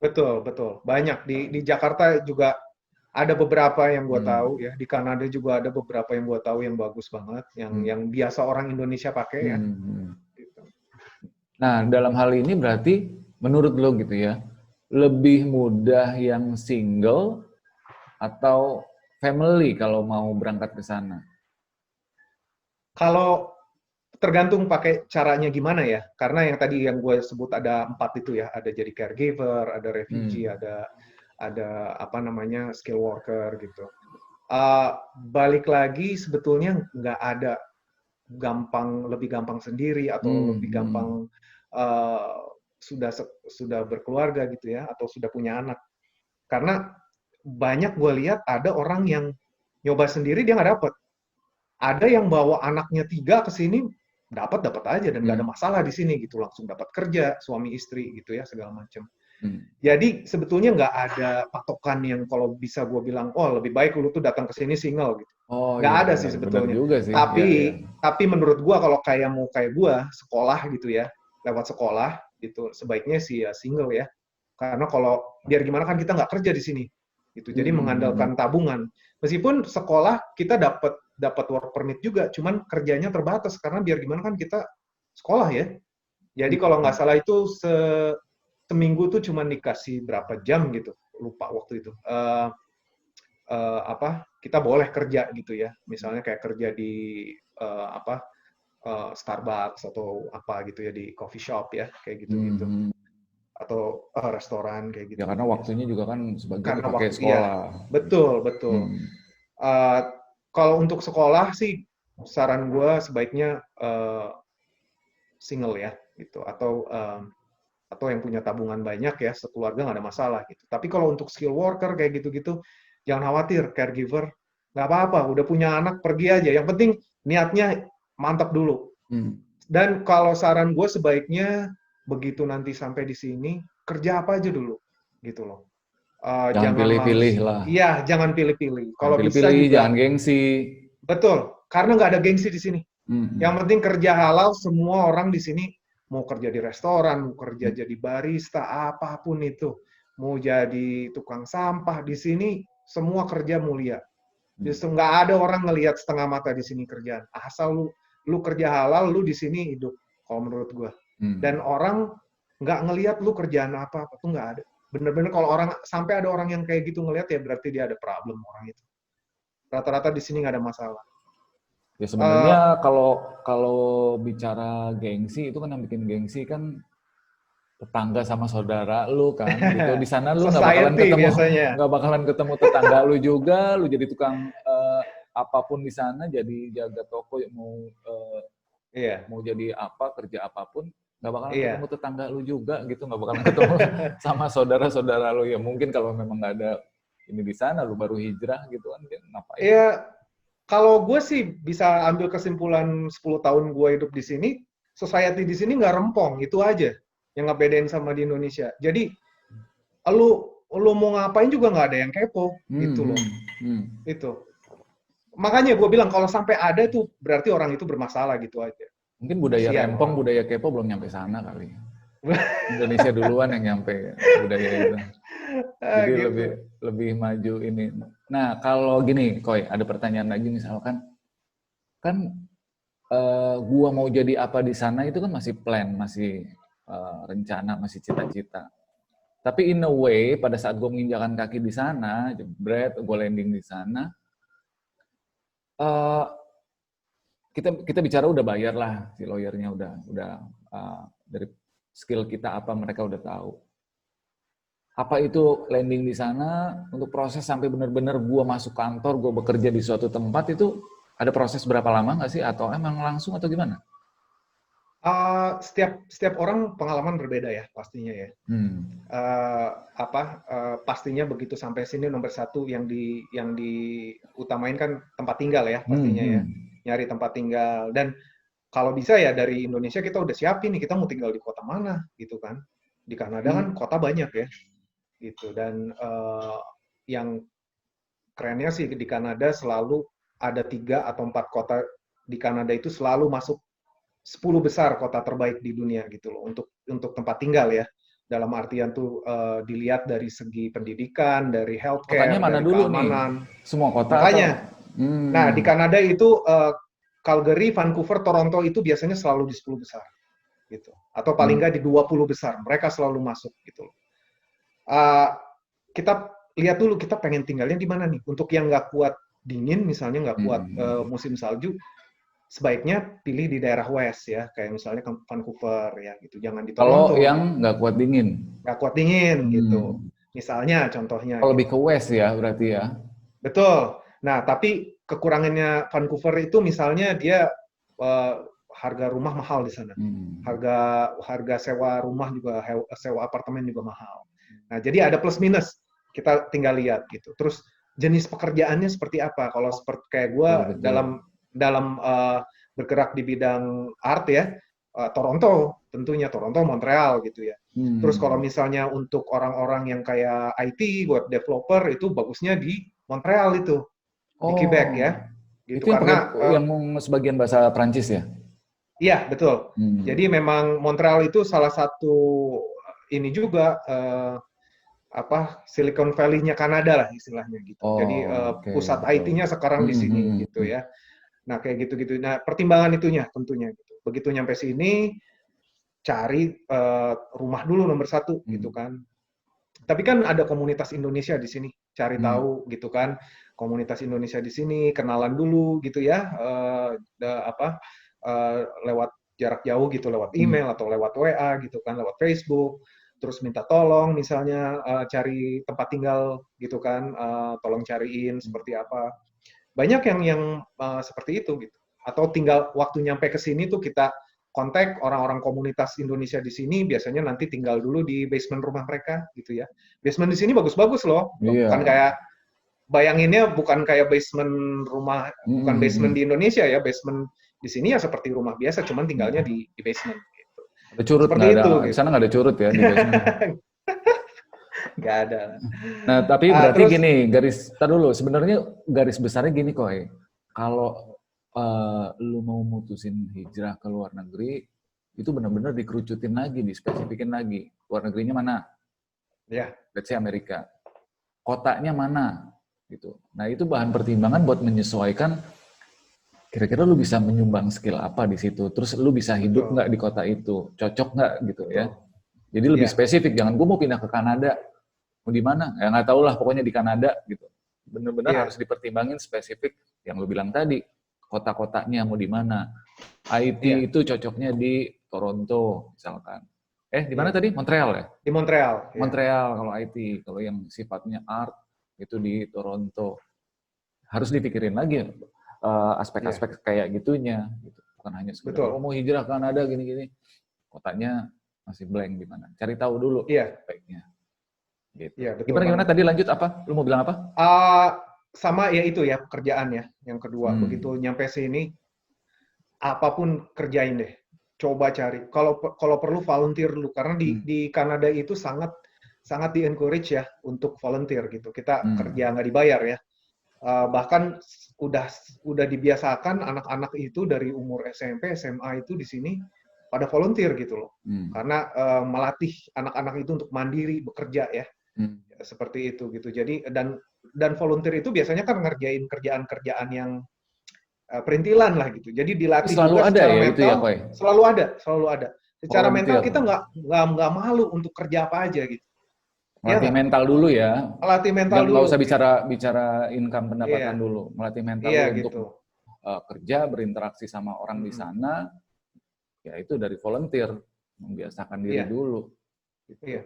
Betul. Banyak di Jakarta juga ada beberapa yang gue tahu ya. Di Kanada juga ada beberapa yang gue tahu yang bagus banget, yang biasa orang Indonesia pakai ya. Gitu. Nah, dalam hal ini berarti menurut lo gitu ya, lebih mudah yang single atau family kalau mau berangkat ke sana? Kalau tergantung pakai caranya gimana ya, karena yang tadi yang gue sebut ada 4 itu ya, ada jadi caregiver, ada refugee, ada apa namanya skill worker gitu. Balik lagi sebetulnya nggak ada lebih gampang sendiri atau lebih gampang sudah berkeluarga gitu ya, atau sudah punya anak. Karena banyak gue lihat ada orang yang nyoba sendiri dia nggak dapet. Ada yang bawa anaknya 3 ke sini dapat aja dan nggak ada masalah di sini gitu, langsung dapat kerja suami istri gitu ya segala macam. Jadi sebetulnya nggak ada patokan yang kalau bisa gue bilang lebih baik lu tuh datang ke sini single gitu. Nggak ada sih sebetulnya. Sih. Tapi menurut gue kalau mau kayak gue sekolah gitu ya, lewat sekolah gitu sebaiknya sih ya single ya. Karena kalau biar gimana kan kita nggak kerja di sini gitu. Jadi mengandalkan tabungan. Meskipun sekolah kita dapat work permit juga, cuman kerjanya terbatas karena biar gimana kan kita sekolah ya. Jadi kalau nggak salah itu seminggu tuh cuma dikasih berapa jam gitu, lupa waktu itu. Kita boleh kerja gitu ya, misalnya kayak kerja di Starbucks atau apa gitu ya, di coffee shop ya, kayak gitu-gitu. Atau restoran kayak gitu. Ya karena waktunya juga kan sebagian dipakai sekolah. Betul. Kalau untuk sekolah sih saran gue sebaiknya single ya gitu, atau yang punya tabungan banyak ya, sekeluarga nggak ada masalah gitu. Tapi kalau untuk skill worker kayak gitu-gitu jangan khawatir, caregiver nggak apa-apa, udah punya anak pergi aja, yang penting niatnya mantap dulu. Dan kalau saran gue sebaiknya begitu nanti sampai di sini kerja apa aja dulu gitu loh. Jangan pilih-pilih lah. Iya, jangan pilih-pilih. Kalau bisa juga jangan gengsi. Betul, karena nggak ada gengsi di sini. Yang penting kerja halal, semua orang di sini mau kerja di restoran, mau kerja jadi barista, apapun itu, mau jadi tukang sampah di sini, semua kerja mulia. Justru nggak ada orang ngelihat setengah mata di sini kerjaan. Asal lu kerja halal, lu di sini hidup. Kalau menurut gue. Dan orang nggak ngelihat lu kerjaan apa tuh nggak ada. Bener-bener kalau sampai ada orang yang kayak gitu ngelihat ya berarti dia ada problem orang itu. Rata-rata di sini nggak ada masalah. Ya sebenarnya kalau bicara gengsi itu kan yang bikin gengsi kan tetangga sama saudara lu kan gitu. Di sana lu nggak bakalan ketemu tetangga lu juga, lu jadi tukang apapun di sana, jadi jaga toko mau jadi apa, kerja apapun, nggak bakalan ketemu tetangga lu juga gitu, nggak bakalan ketemu sama saudara-saudara lu. Ya mungkin kalau memang nggak ada ini di sana, lu baru hijrah gitu kan, ngapain? Iya, kalau gue sih bisa ambil kesimpulan 10 tahun gue hidup di sini, society di sini nggak rempong, itu aja yang ngebedain sama di Indonesia. Jadi lu mau ngapain juga nggak ada yang kepo, gitu loh. Itu. Makanya gue bilang kalau sampai ada tuh berarti orang itu bermasalah gitu aja. Mungkin budaya rempong, budaya kepo belum nyampe sana kali. Indonesia duluan yang nyampe budaya itu. Jadi Gitu. lebih maju ini. Nah, kalau gini, Koy, ada pertanyaan lagi misalkan, kan gua mau jadi apa di sana itu kan masih plan, masih rencana, masih cita-cita. Tapi in a way, pada saat gue menginjakan kaki di sana, jebret, gue landing di sana, eh, kita bicara udah bayar lah, si lawyernya udah dari skill kita apa mereka udah tahu. Apa itu landing di sana untuk proses sampai benar-benar gue masuk kantor, gue bekerja di suatu tempat itu ada proses berapa lama nggak sih? Atau emang langsung atau gimana? Setiap orang pengalaman berbeda ya pastinya ya. Hmm. Pastinya begitu sampai sini nomor satu yang diutamain kan tempat tinggal ya Hmm, pastinya ya, hmm. nyari tempat tinggal. Dan kalau bisa ya dari Indonesia kita udah siapin nih kita mau tinggal di kota mana gitu kan. Di Kanada kan Hmm. kota banyak ya gitu. Dan yang kerennya sih di Kanada selalu ada 3 atau 4 kota di Kanada itu selalu masuk 10 besar kota terbaik di dunia gitu loh untuk tempat tinggal ya. Dalam artian tuh dilihat dari segi pendidikan, dari Kotanya healthcare, mana dari dulu nih? keamanan. Semua kota atau? Makanya, nah di Hmm. Kanada itu Calgary, Vancouver, Toronto itu biasanya selalu di 10 besar gitu. Atau paling Hmm. nggak di 20 besar. Mereka selalu masuk gitu loh. Uh, kita lihat dulu kita pengen tinggalnya di mana nih. Untuk yang nggak kuat dingin, misalnya nggak kuat Hmm. musim salju, sebaiknya pilih di daerah West ya, kayak misalnya Vancouver ya gitu. Jangan di Kalau Toronto gitu. yang nggak kuat dingin. Nggak kuat dingin gitu. Hmm. Misalnya contohnya Kalau lebih ke gitu. west ya berarti ya. Betul. Nah, tapi kekurangannya Vancouver itu misalnya dia eh, harga rumah mahal di sana. Hmm. Harga harga sewa rumah juga sewa apartemen juga mahal. Nah, jadi ada plus minus. Kita tinggal lihat gitu. Terus jenis pekerjaannya seperti apa? Kalau seperti kayak gue Betul, betul. dalam dalam bergerak di bidang art ya, Toronto tentunya Toronto, Montreal gitu ya. Terus kalau Hmm. misalnya untuk orang-orang yang kayak IT, web developer itu bagusnya di Montreal itu, di Quebec Oh, ya, gitu. itu yang pakai Karena yang sebagian bahasa Prancis ya? iya betul. Jadi Hmm. memang Montreal itu salah satu ini juga Silicon Valley-nya Kanada lah istilahnya gitu. Jadi Oh, oke, pusat betul. IT-nya sekarang di Hmm, hmm, sini hmm, gitu hmm. ya. Nah kayak gitu-gitu. Nah pertimbangan itunya tentunya gitu. Begitu nyampe sini cari rumah dulu nomor satu gitu Hmm. kan. Tapi kan ada komunitas Indonesia di sini, cari Hmm. tahu gitu kan. Komunitas Indonesia di sini, kenalan dulu gitu ya, lewat jarak jauh gitu, lewat Hmm. email atau lewat WA gitu kan, lewat Facebook. Terus minta tolong misalnya cari tempat tinggal gitu kan, tolong cariin seperti apa. Banyak yang seperti itu gitu. Atau tinggal waktu nyampe ke sini tuh kita kontak orang-orang komunitas Indonesia di sini, biasanya nanti tinggal dulu di basement rumah mereka gitu ya. Basement di sini bagus-bagus loh, bukan Iya. kayak bayanginnya bukan kayak basement rumah, Hmm, bukan hmm, basement hmm. di Indonesia ya, basement di sini ya seperti rumah biasa, cuman tinggalnya Hmm. di basement gitu. Ada curut Seperti nggak ada? itu Di gitu. sana nggak ada curut ya di basement? Nggak ada. Nah, tapi berarti Terus gini, tar dulu. Sebenarnya garis besarnya gini, Koy. Kalau lu mau mutusin hijrah ke luar negeri, itu benar-benar dikerucutin lagi, dispesifikin lagi. Luar negerinya mana? ya Let's say Amerika. Kotanya mana? Gitu. Nah, itu bahan pertimbangan buat menyesuaikan kira-kira lu bisa menyumbang skill apa di situ. Terus lu bisa hidup betul, nggak di kota itu? Cocok nggak gitu ya? betul. Jadi lebih Ya, spesifik. Jangan gue mau pindah ke Kanada. Mau di mana? Ya nggak tahu lah, pokoknya di Kanada gitu. Bener-bener harus iya, dipertimbangin spesifik yang lu bilang tadi. Kota-kotanya mau di mana. IT iya, itu cocoknya di Toronto misalkan. Di mana iya. tadi? Montreal ya? Di Montreal, ya. Montreal kalau IT. Kalau yang sifatnya art itu di Toronto. Harus dipikirin lagi Iya, aspek-aspek kayak gitunya. Gitu. Bukan hanya sekedar, oh betul. mau hijrah ke Kanada gini-gini. Kotanya masih blank di mana. Cari tahu dulu Iya, baiknya. Gitu. iya, betul Gimana banget. tadi lanjut apa? Lu mau bilang apa? Uh, Sama ya itu ya pekerjaan ya. Yang kedua, begitu Hmm. nyampe sini, apapun kerjain deh. Coba cari. Kalau kalau perlu volunteer dulu karena di Hmm. di Kanada itu sangat sangat di encourage ya untuk volunteer gitu. Kita kerja Hmm. nggak dibayar ya. Bahkan udah udah dibiasakan anak-anak itu dari umur SMP, SMA itu di sini pada volunteer gitu loh. Hmm. Karena melatih anak-anak itu untuk mandiri bekerja ya. Seperti itu gitu. Jadi dan volunteer itu biasanya kan ngerjain kerjaan-kerjaan yang perintilan lah gitu. Jadi dilatih Selalu juga ada secara ya itu ya, mental, Koy? selalu ada, selalu ada. Secara mental Volunteer. kita nggak malu untuk kerja apa aja gitu. Ya Melatih nggak? mental dulu ya. Melatih mental Nggak dulu. usah Gitu. bicara income pendapatan Iya, dulu. Melatih mental iya lu untuk gitu. kerja, berinteraksi sama orang di Mm-mm. sana, ya itu dari volunteer. Membiasakan diri Iya, dulu. Gitu. iya.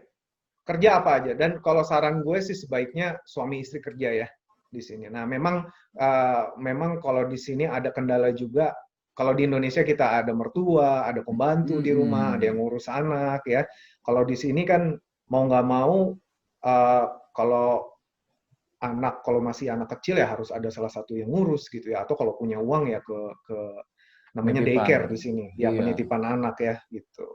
Kerja apa aja. Dan kalau saran gue sih sebaiknya suami istri kerja ya di sini. Nah, memang kalau di sini ada kendala juga. Kalau di Indonesia kita ada mertua, ada pembantu di rumah, ada yang Hmm. ngurus anak ya. Kalau di sini kan mau nggak mau kalau kalau masih anak kecil ya harus ada salah satu yang ngurus gitu ya. Atau kalau punya uang ya ke namanya Penitipan. daycare di sini. Ya Iya. penitipan anak ya gitu.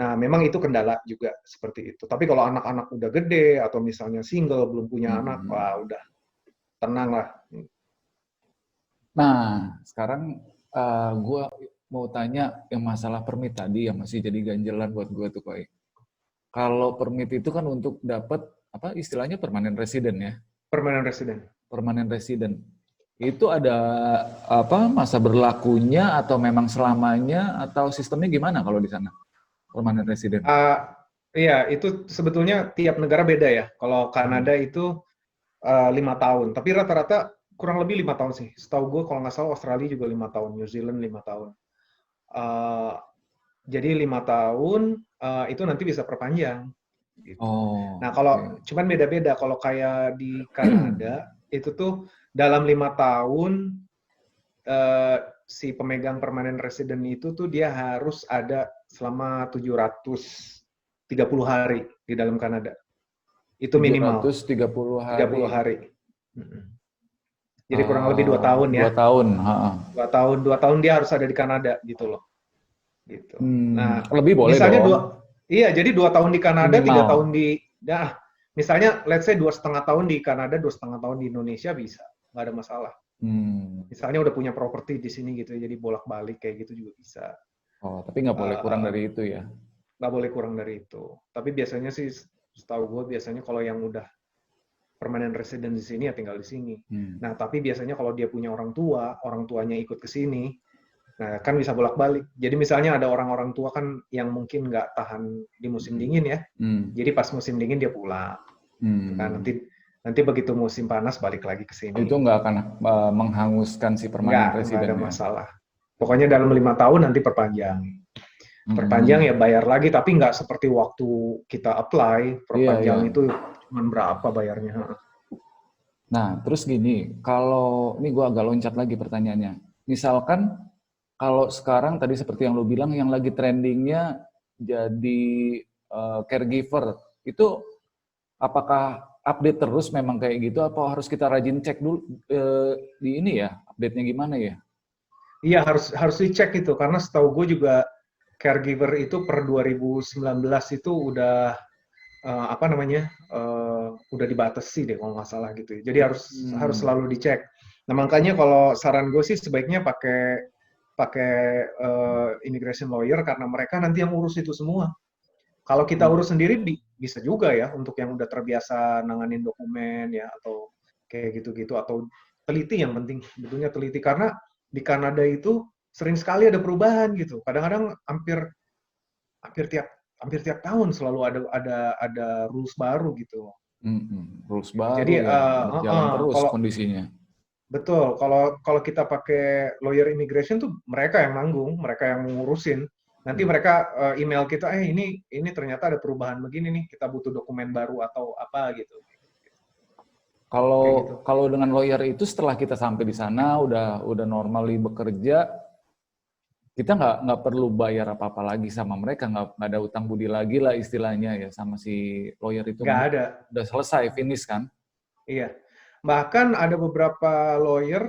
Nah, memang itu kendala juga seperti itu. Tapi kalau anak-anak udah gede atau misalnya single belum punya anak, wah udah tenang lah. Nah, sekarang gue mau tanya yang masalah permit tadi yang masih jadi ganjelan buat gue tuh, Koi. Kalau permit itu kan untuk dapat apa istilahnya permanent resident ya, Permanent resident. permanent resident. Itu ada apa masa berlakunya atau memang selamanya atau sistemnya gimana kalau di sana permanent resident? Iya, itu sebetulnya tiap negara beda ya. Kalau Kanada itu 5 tahun, tapi rata-rata kurang lebih 5 tahun sih. Setahu gue kalau nggak salah Australia juga 5 tahun, New Zealand 5 tahun. Uh, jadi 5 tahun itu nanti bisa perpanjang. Gitu. Oh, Nah, kalau oke. cuman beda-beda. Kalau kayak di Kanada itu tuh dalam 5 tahun si pemegang permanent resident itu tuh dia harus ada selama 730 hari di dalam Kanada. Itu minimal 730 30 hari. hari. Jadi kurang lebih 2 tahun ya. 2 tahun. 2 tahun, 2 tahun dia harus ada di Kanada gitu loh. Gitu. Nah, Lebih boleh misalnya dong. iya, jadi 2 tahun di Kanada, 3 tahun Minimal. misalnya let's say 2,5 tahun di Kanada, 2,5 tahun di Indonesia bisa, nggak ada masalah. Misalnya udah punya properti di sini gitu, jadi bolak-balik kayak gitu juga bisa. Oh, tapi nggak boleh kurang Uh, dari itu ya. nggak boleh kurang dari itu. Tapi biasanya sih, setahu gue biasanya kalau yang udah permanent resident di sini ya tinggal di sini. Nah, tapi biasanya kalau dia punya orang tua, orang tuanya ikut ke sini, nah kan bisa bolak-balik. Jadi misalnya ada orang-orang tua kan yang mungkin nggak tahan di musim dingin ya. Jadi pas musim dingin dia pulang. Kan nanti begitu musim panas balik lagi ke sini. Itu nggak akan menghanguskan si permanent Nggak ada resident ya. masalah. Pokoknya dalam 5 tahun nanti perpanjang. Perpanjang ya bayar lagi, tapi nggak seperti waktu kita apply, perpanjang itu cuma berapa bayarnya. Nah, terus gini, kalau ini gue agak loncat lagi pertanyaannya. Misalkan kalau sekarang tadi seperti yang lo bilang, yang lagi trendingnya jadi caregiver, itu apakah update terus memang kayak gitu, atau harus kita rajin cek dulu di ini ya, update-nya gimana ya? Iya harus dicek itu, karena setahu gue juga caregiver itu per 2019 itu udah udah dibatasi deh kalau nggak salah gitu. Jadi harus selalu dicek. Nah makanya kalau saran gue sih sebaiknya pakai immigration lawyer karena mereka nanti yang urus itu semua. Kalau kita urus sendiri bisa juga ya untuk yang udah terbiasa nanganin dokumen ya atau kayak gitu-gitu atau teliti yang penting betulnya teliti karena di Kanada itu sering sekali ada perubahan gitu. Kadang-kadang hampir tiap tahun selalu ada rules baru gitu. Rules Jadi baru ya, berjalan terus kalau kondisinya. betul kalau kita pakai lawyer immigration tuh mereka yang nanggung, mereka yang ngurusin. Nanti mereka email kita, ini ternyata ada perubahan begini nih, kita butuh dokumen baru atau apa gitu. Kayak gitu. Kalau dengan lawyer itu setelah kita sampai di sana udah normally bekerja, kita nggak perlu bayar apa-apa lagi sama mereka, nggak ada utang budi lagi lah istilahnya ya sama si lawyer itu. Nggak ada. Udah selesai, finish kan? Iya. Bahkan ada beberapa lawyer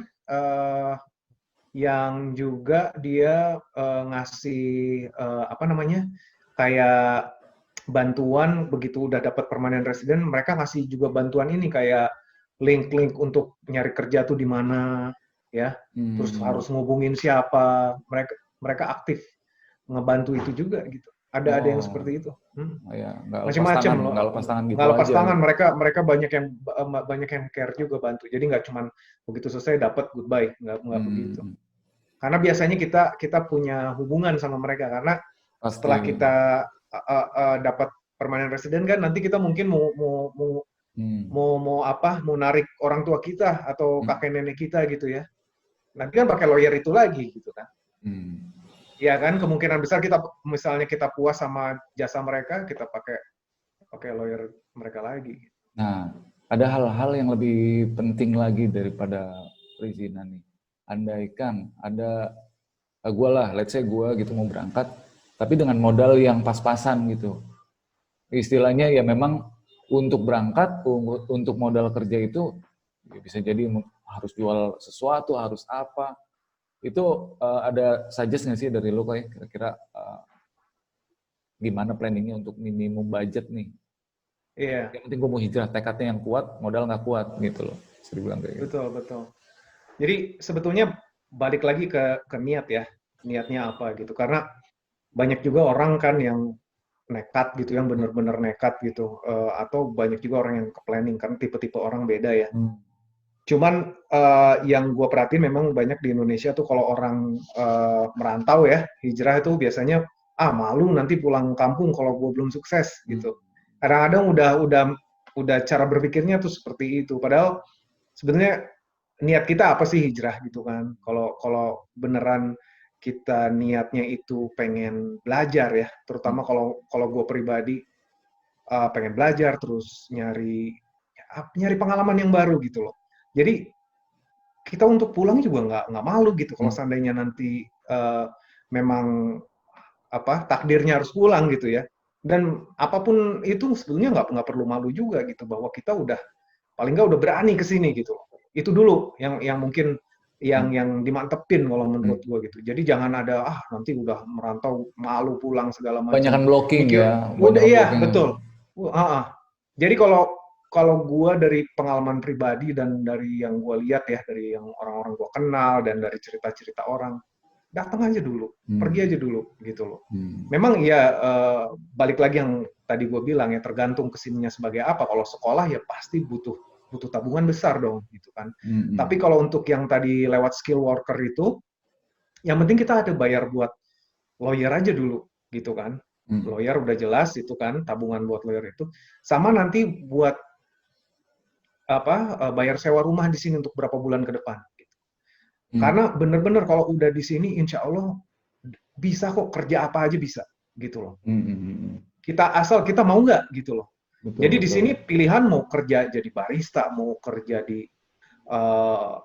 yang juga dia ngasih kayak bantuan begitu udah dapat permanent resident, mereka ngasih juga bantuan ini kayak link-link untuk nyari kerja tuh di mana ya. Terus harus ngubungin siapa. Mereka aktif ngebantu itu juga gitu. Ada yang Oh, seperti itu. ya, nggak lepas Macam-macam tangan, loh. nggak lepas tangan gitu Nggak lepas aja tangan, gitu. mereka banyak yang care juga bantu. Jadi nggak cuman begitu selesai dapat goodbye, nggak begitu. Hmm, Karena biasanya kita punya hubungan sama mereka karena pasti. setelah kita dapat permanent resident kan nanti kita mungkin Hmm, mau narik orang tua kita atau hmm, kakek nenek kita gitu ya. Nanti kan pakai lawyer itu lagi gitu kan. hmm. Ya kan kemungkinan besar kita misalnya kita puas sama jasa mereka, kita pakai pakai lawyer mereka lagi. Nah, ada hal-hal yang lebih penting lagi daripada perizinan nih. Andaikan ada gue lah, let's say gue gitu mau berangkat, tapi dengan modal yang pas-pasan gitu. Istilahnya ya memang untuk berangkat, untuk modal kerja itu ya bisa jadi harus jual sesuatu, harus apa. Itu ada suggest nggak sih dari lo kayak kira-kira gimana planningnya untuk minimum budget nih? Iya, Yang penting gue mau hijrah, tekadnya yang kuat, modal nggak kuat gitu loh. Sering bilang kayak gitu. betul, betul. Jadi sebetulnya balik lagi ke niat ya. Niatnya apa gitu. Karena banyak juga orang kan yang nekat gitu, yang bener-bener nekat gitu. Atau banyak juga orang yang ke planning, kan tipe-tipe orang beda ya. Hmm. Cuman yang gue perhatiin memang banyak di Indonesia tuh kalau orang merantau ya, hijrah itu biasanya malu nanti pulang kampung kalau gue belum sukses Hmm. gitu. Kadang-kadang udah cara berpikirnya tuh seperti itu. Padahal sebenarnya niat kita apa sih hijrah gitu kan? Kalau kalau beneran kita niatnya itu pengen belajar ya, terutama Hmm. kalau kalau gue pribadi pengen belajar terus nyari pengalaman yang baru gitu loh. Jadi kita untuk pulang juga nggak malu gitu kalau Hmm. seandainya nanti memang apa takdirnya harus pulang gitu ya. Dan apapun itu sebenarnya nggak perlu malu juga gitu bahwa kita udah paling nggak udah berani ke sini gitu. Itu dulu yang mungkin Hmm. yang dimantepin kalau Hmm. menurut gua gitu. Jadi jangan ada nanti udah merantau malu pulang segala macam. Banyakan blocking Mikir ya, udah banyakan iya blocking. betul. Jadi kalau kalau gua dari pengalaman pribadi dan dari yang gua lihat ya dari yang orang-orang gua kenal dan dari cerita-cerita orang, datang aja dulu, pergi Hmm. aja dulu gitu loh. Hmm. Memang ya balik lagi yang tadi gue bilang ya tergantung kesininya sebagai apa. Kalau sekolah ya pasti butuh butuh tabungan besar dong gitu kan. Tapi Hmm. kalau untuk yang tadi lewat skill worker itu, yang penting kita ada bayar buat lawyer aja dulu gitu kan. Hmm. Lawyer udah jelas itu kan tabungan buat lawyer itu. Sama nanti buat apa bayar sewa rumah di sini untuk berapa bulan ke depan. Hmm. Karena bener-bener kalau udah di sini, insya Allah bisa kok kerja apa aja bisa gitu loh. Hmm. Hmm. Kita asal kita mau nggak gitu loh. Betul, Jadi di betul. sini pilihan mau kerja jadi barista, mau kerja di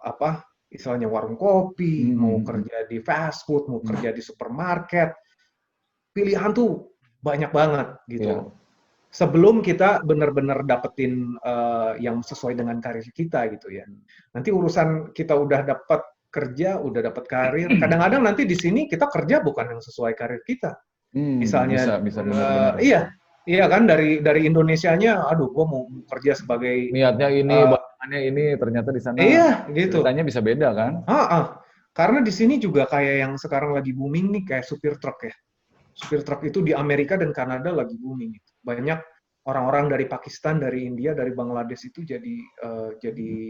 apa istilahnya warung kopi, Hmm. mau Hmm. kerja di fast food, mau Hmm. kerja di supermarket, pilihan tuh banyak banget gitu Ya. loh. Sebelum kita benar-benar dapetin yang sesuai dengan karir kita gitu ya. Nanti urusan kita udah dapat kerja, udah dapat karir, kadang-kadang nanti di sini kita kerja bukan yang sesuai karir kita. Bisa, Misalnya bisa benar-benar. iya, iya kan dari Indonesianya, aduh gue mau kerja sebagai Niatnya ini, uh, bayangannya ini, ternyata di sana iya gitu. ceritanya bisa beda kan? Karena di sini juga kayak yang sekarang lagi booming nih kayak supir truk ya. Supir truk itu di Amerika dan Kanada lagi booming. Banyak orang-orang dari Pakistan, dari India, dari Bangladesh itu jadi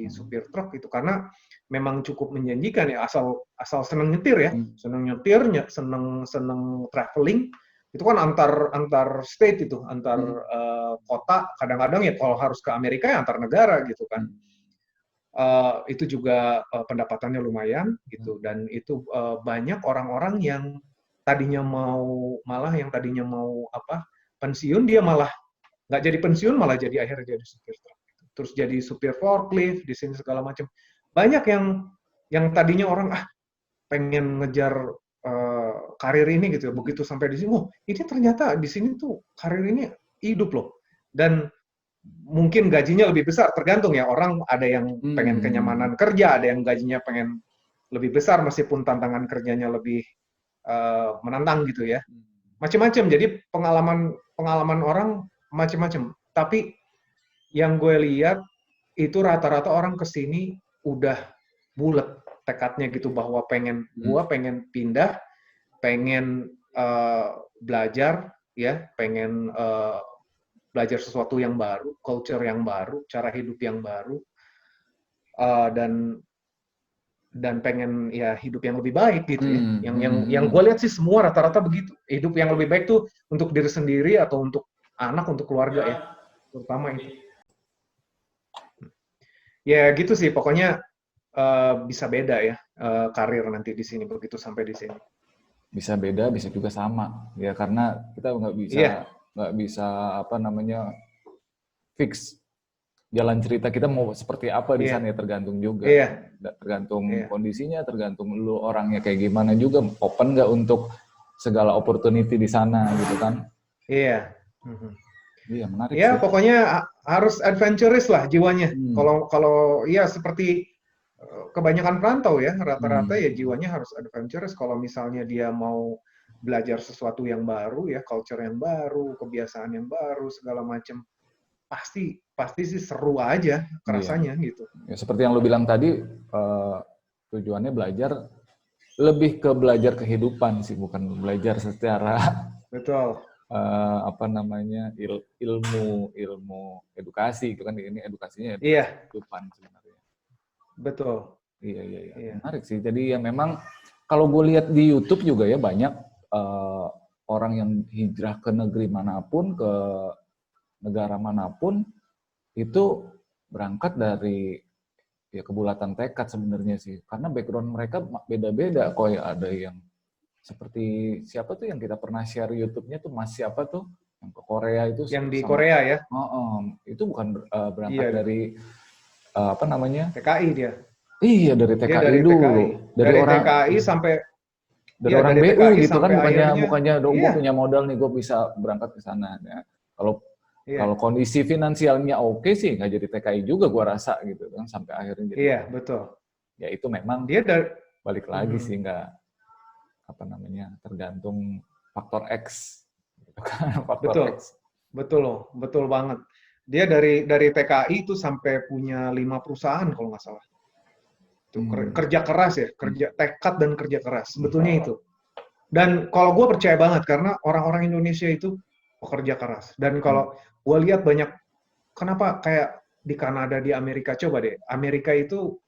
supir truk itu karena memang cukup menjanjikan ya asal asal seneng nyetir ya, Hmm. seneng nyetir, seneng seneng traveling itu kan antar antar state itu, antar Hmm. kota. Kadang-kadang ya kalau harus ke Amerika ya antar negara gitu kan. Hmm. Itu juga pendapatannya lumayan gitu dan itu banyak orang-orang yang yang tadinya mau apa pensiun dia malah nggak jadi pensiun malah jadi akhirnya jadi supir truk gitu. Terus jadi supir forklift di sini segala macam banyak yang tadinya orang pengen ngejar karir ini gitu ya. Begitu sampai di sini ini ternyata di sini tuh karir ini hidup loh dan mungkin gajinya lebih besar, tergantung ya orang ada yang pengen Hmm. kenyamanan kerja, ada yang gajinya pengen lebih besar meskipun tantangan kerjanya lebih menantang gitu ya. Macam-macam. Jadi pengalaman pengalaman orang macam-macam. Tapi yang gue lihat itu rata-rata orang kesini udah bulat tekadnya gitu bahwa Hmm. pengen pindah, pengen belajar ya, pengen belajar sesuatu yang baru, culture yang baru, cara hidup yang baru, dan pengen ya hidup yang lebih baik gitu ya. Yang gue lihat sih semua rata-rata begitu. Hidup yang lebih baik tuh untuk diri sendiri atau untuk anak, untuk keluarga ya, terutama itu. Ya gitu sih, pokoknya bisa beda ya karir nanti di sini begitu sampai di sini. Bisa beda, bisa juga sama ya, karena kita Iya, nggak bisa apa namanya fix jalan cerita kita mau seperti apa di iya, sana ya, tergantung juga, iya, tergantung iya, kondisinya, tergantung lu orangnya kayak gimana juga, open nggak untuk segala opportunity di sana gitu kan. iya. Mhm. Iya, menarik Ya sih. pokoknya harus adventurous lah jiwanya. Hmm. Kalau kalau ya seperti kebanyakan perantau ya, rata-rata ya Hmm. jiwanya harus adventurous. Kalau misalnya dia mau belajar sesuatu yang baru ya, culture yang baru, kebiasaan yang baru, segala macam, pasti pasti sih seru aja Iya. kerasanya gitu. Ya, seperti yang lu bilang tadi, tujuannya belajar lebih ke belajar kehidupan sih, bukan belajar secara Betul. apa namanya ilmu ilmu edukasi itu kan, ini edukasinya edukasi Iya, kehidupan sebenarnya. betul. Iya, iya, iya, Iya. menarik sih. Jadi ya memang kalau gue lihat di YouTube juga ya banyak eh, orang yang hijrah ke negeri manapun, ke negara manapun, itu berangkat dari ya kebulatan tekad sebenarnya sih. Karena background mereka beda-beda. Kok ya ada yang seperti siapa tuh yang kita pernah share YouTube-nya tuh, Mas siapa tuh yang ke Korea itu Yang di sama, Korea ya. itu bukan berangkat Iya, dari apa namanya? TKI dia. Iya, dari Dia TKI dari TKI. dulu, Dari TKI sampai dari iya orang dari BU TKI gitu kan, sampai bukannya akhirnya bukannya gue iya, punya modal nih gue bisa berangkat ke sana ya. Kalau kalau iya. kondisi finansialnya oke sih nggak jadi TKI juga gue rasa gitu kan, sampai akhirnya jadi, Iya, betul. ya itu memang Dia dari balik lagi mhm. sih, nggak apa namanya, tergantung faktor X gitu kan. Faktor Betul, X. betul loh, betul banget. Dia dari TKI itu sampai punya 5 perusahaan kalau nggak salah. Itu Hmm. kerja keras ya, Hmm. kerja tekad dan kerja keras. Sebetulnya itu. Dan kalau gue percaya banget karena orang-orang Indonesia itu pekerja keras. Dan Hmm. kalau gue lihat banyak, kenapa kayak di Kanada, di Amerika, coba deh, Amerika itu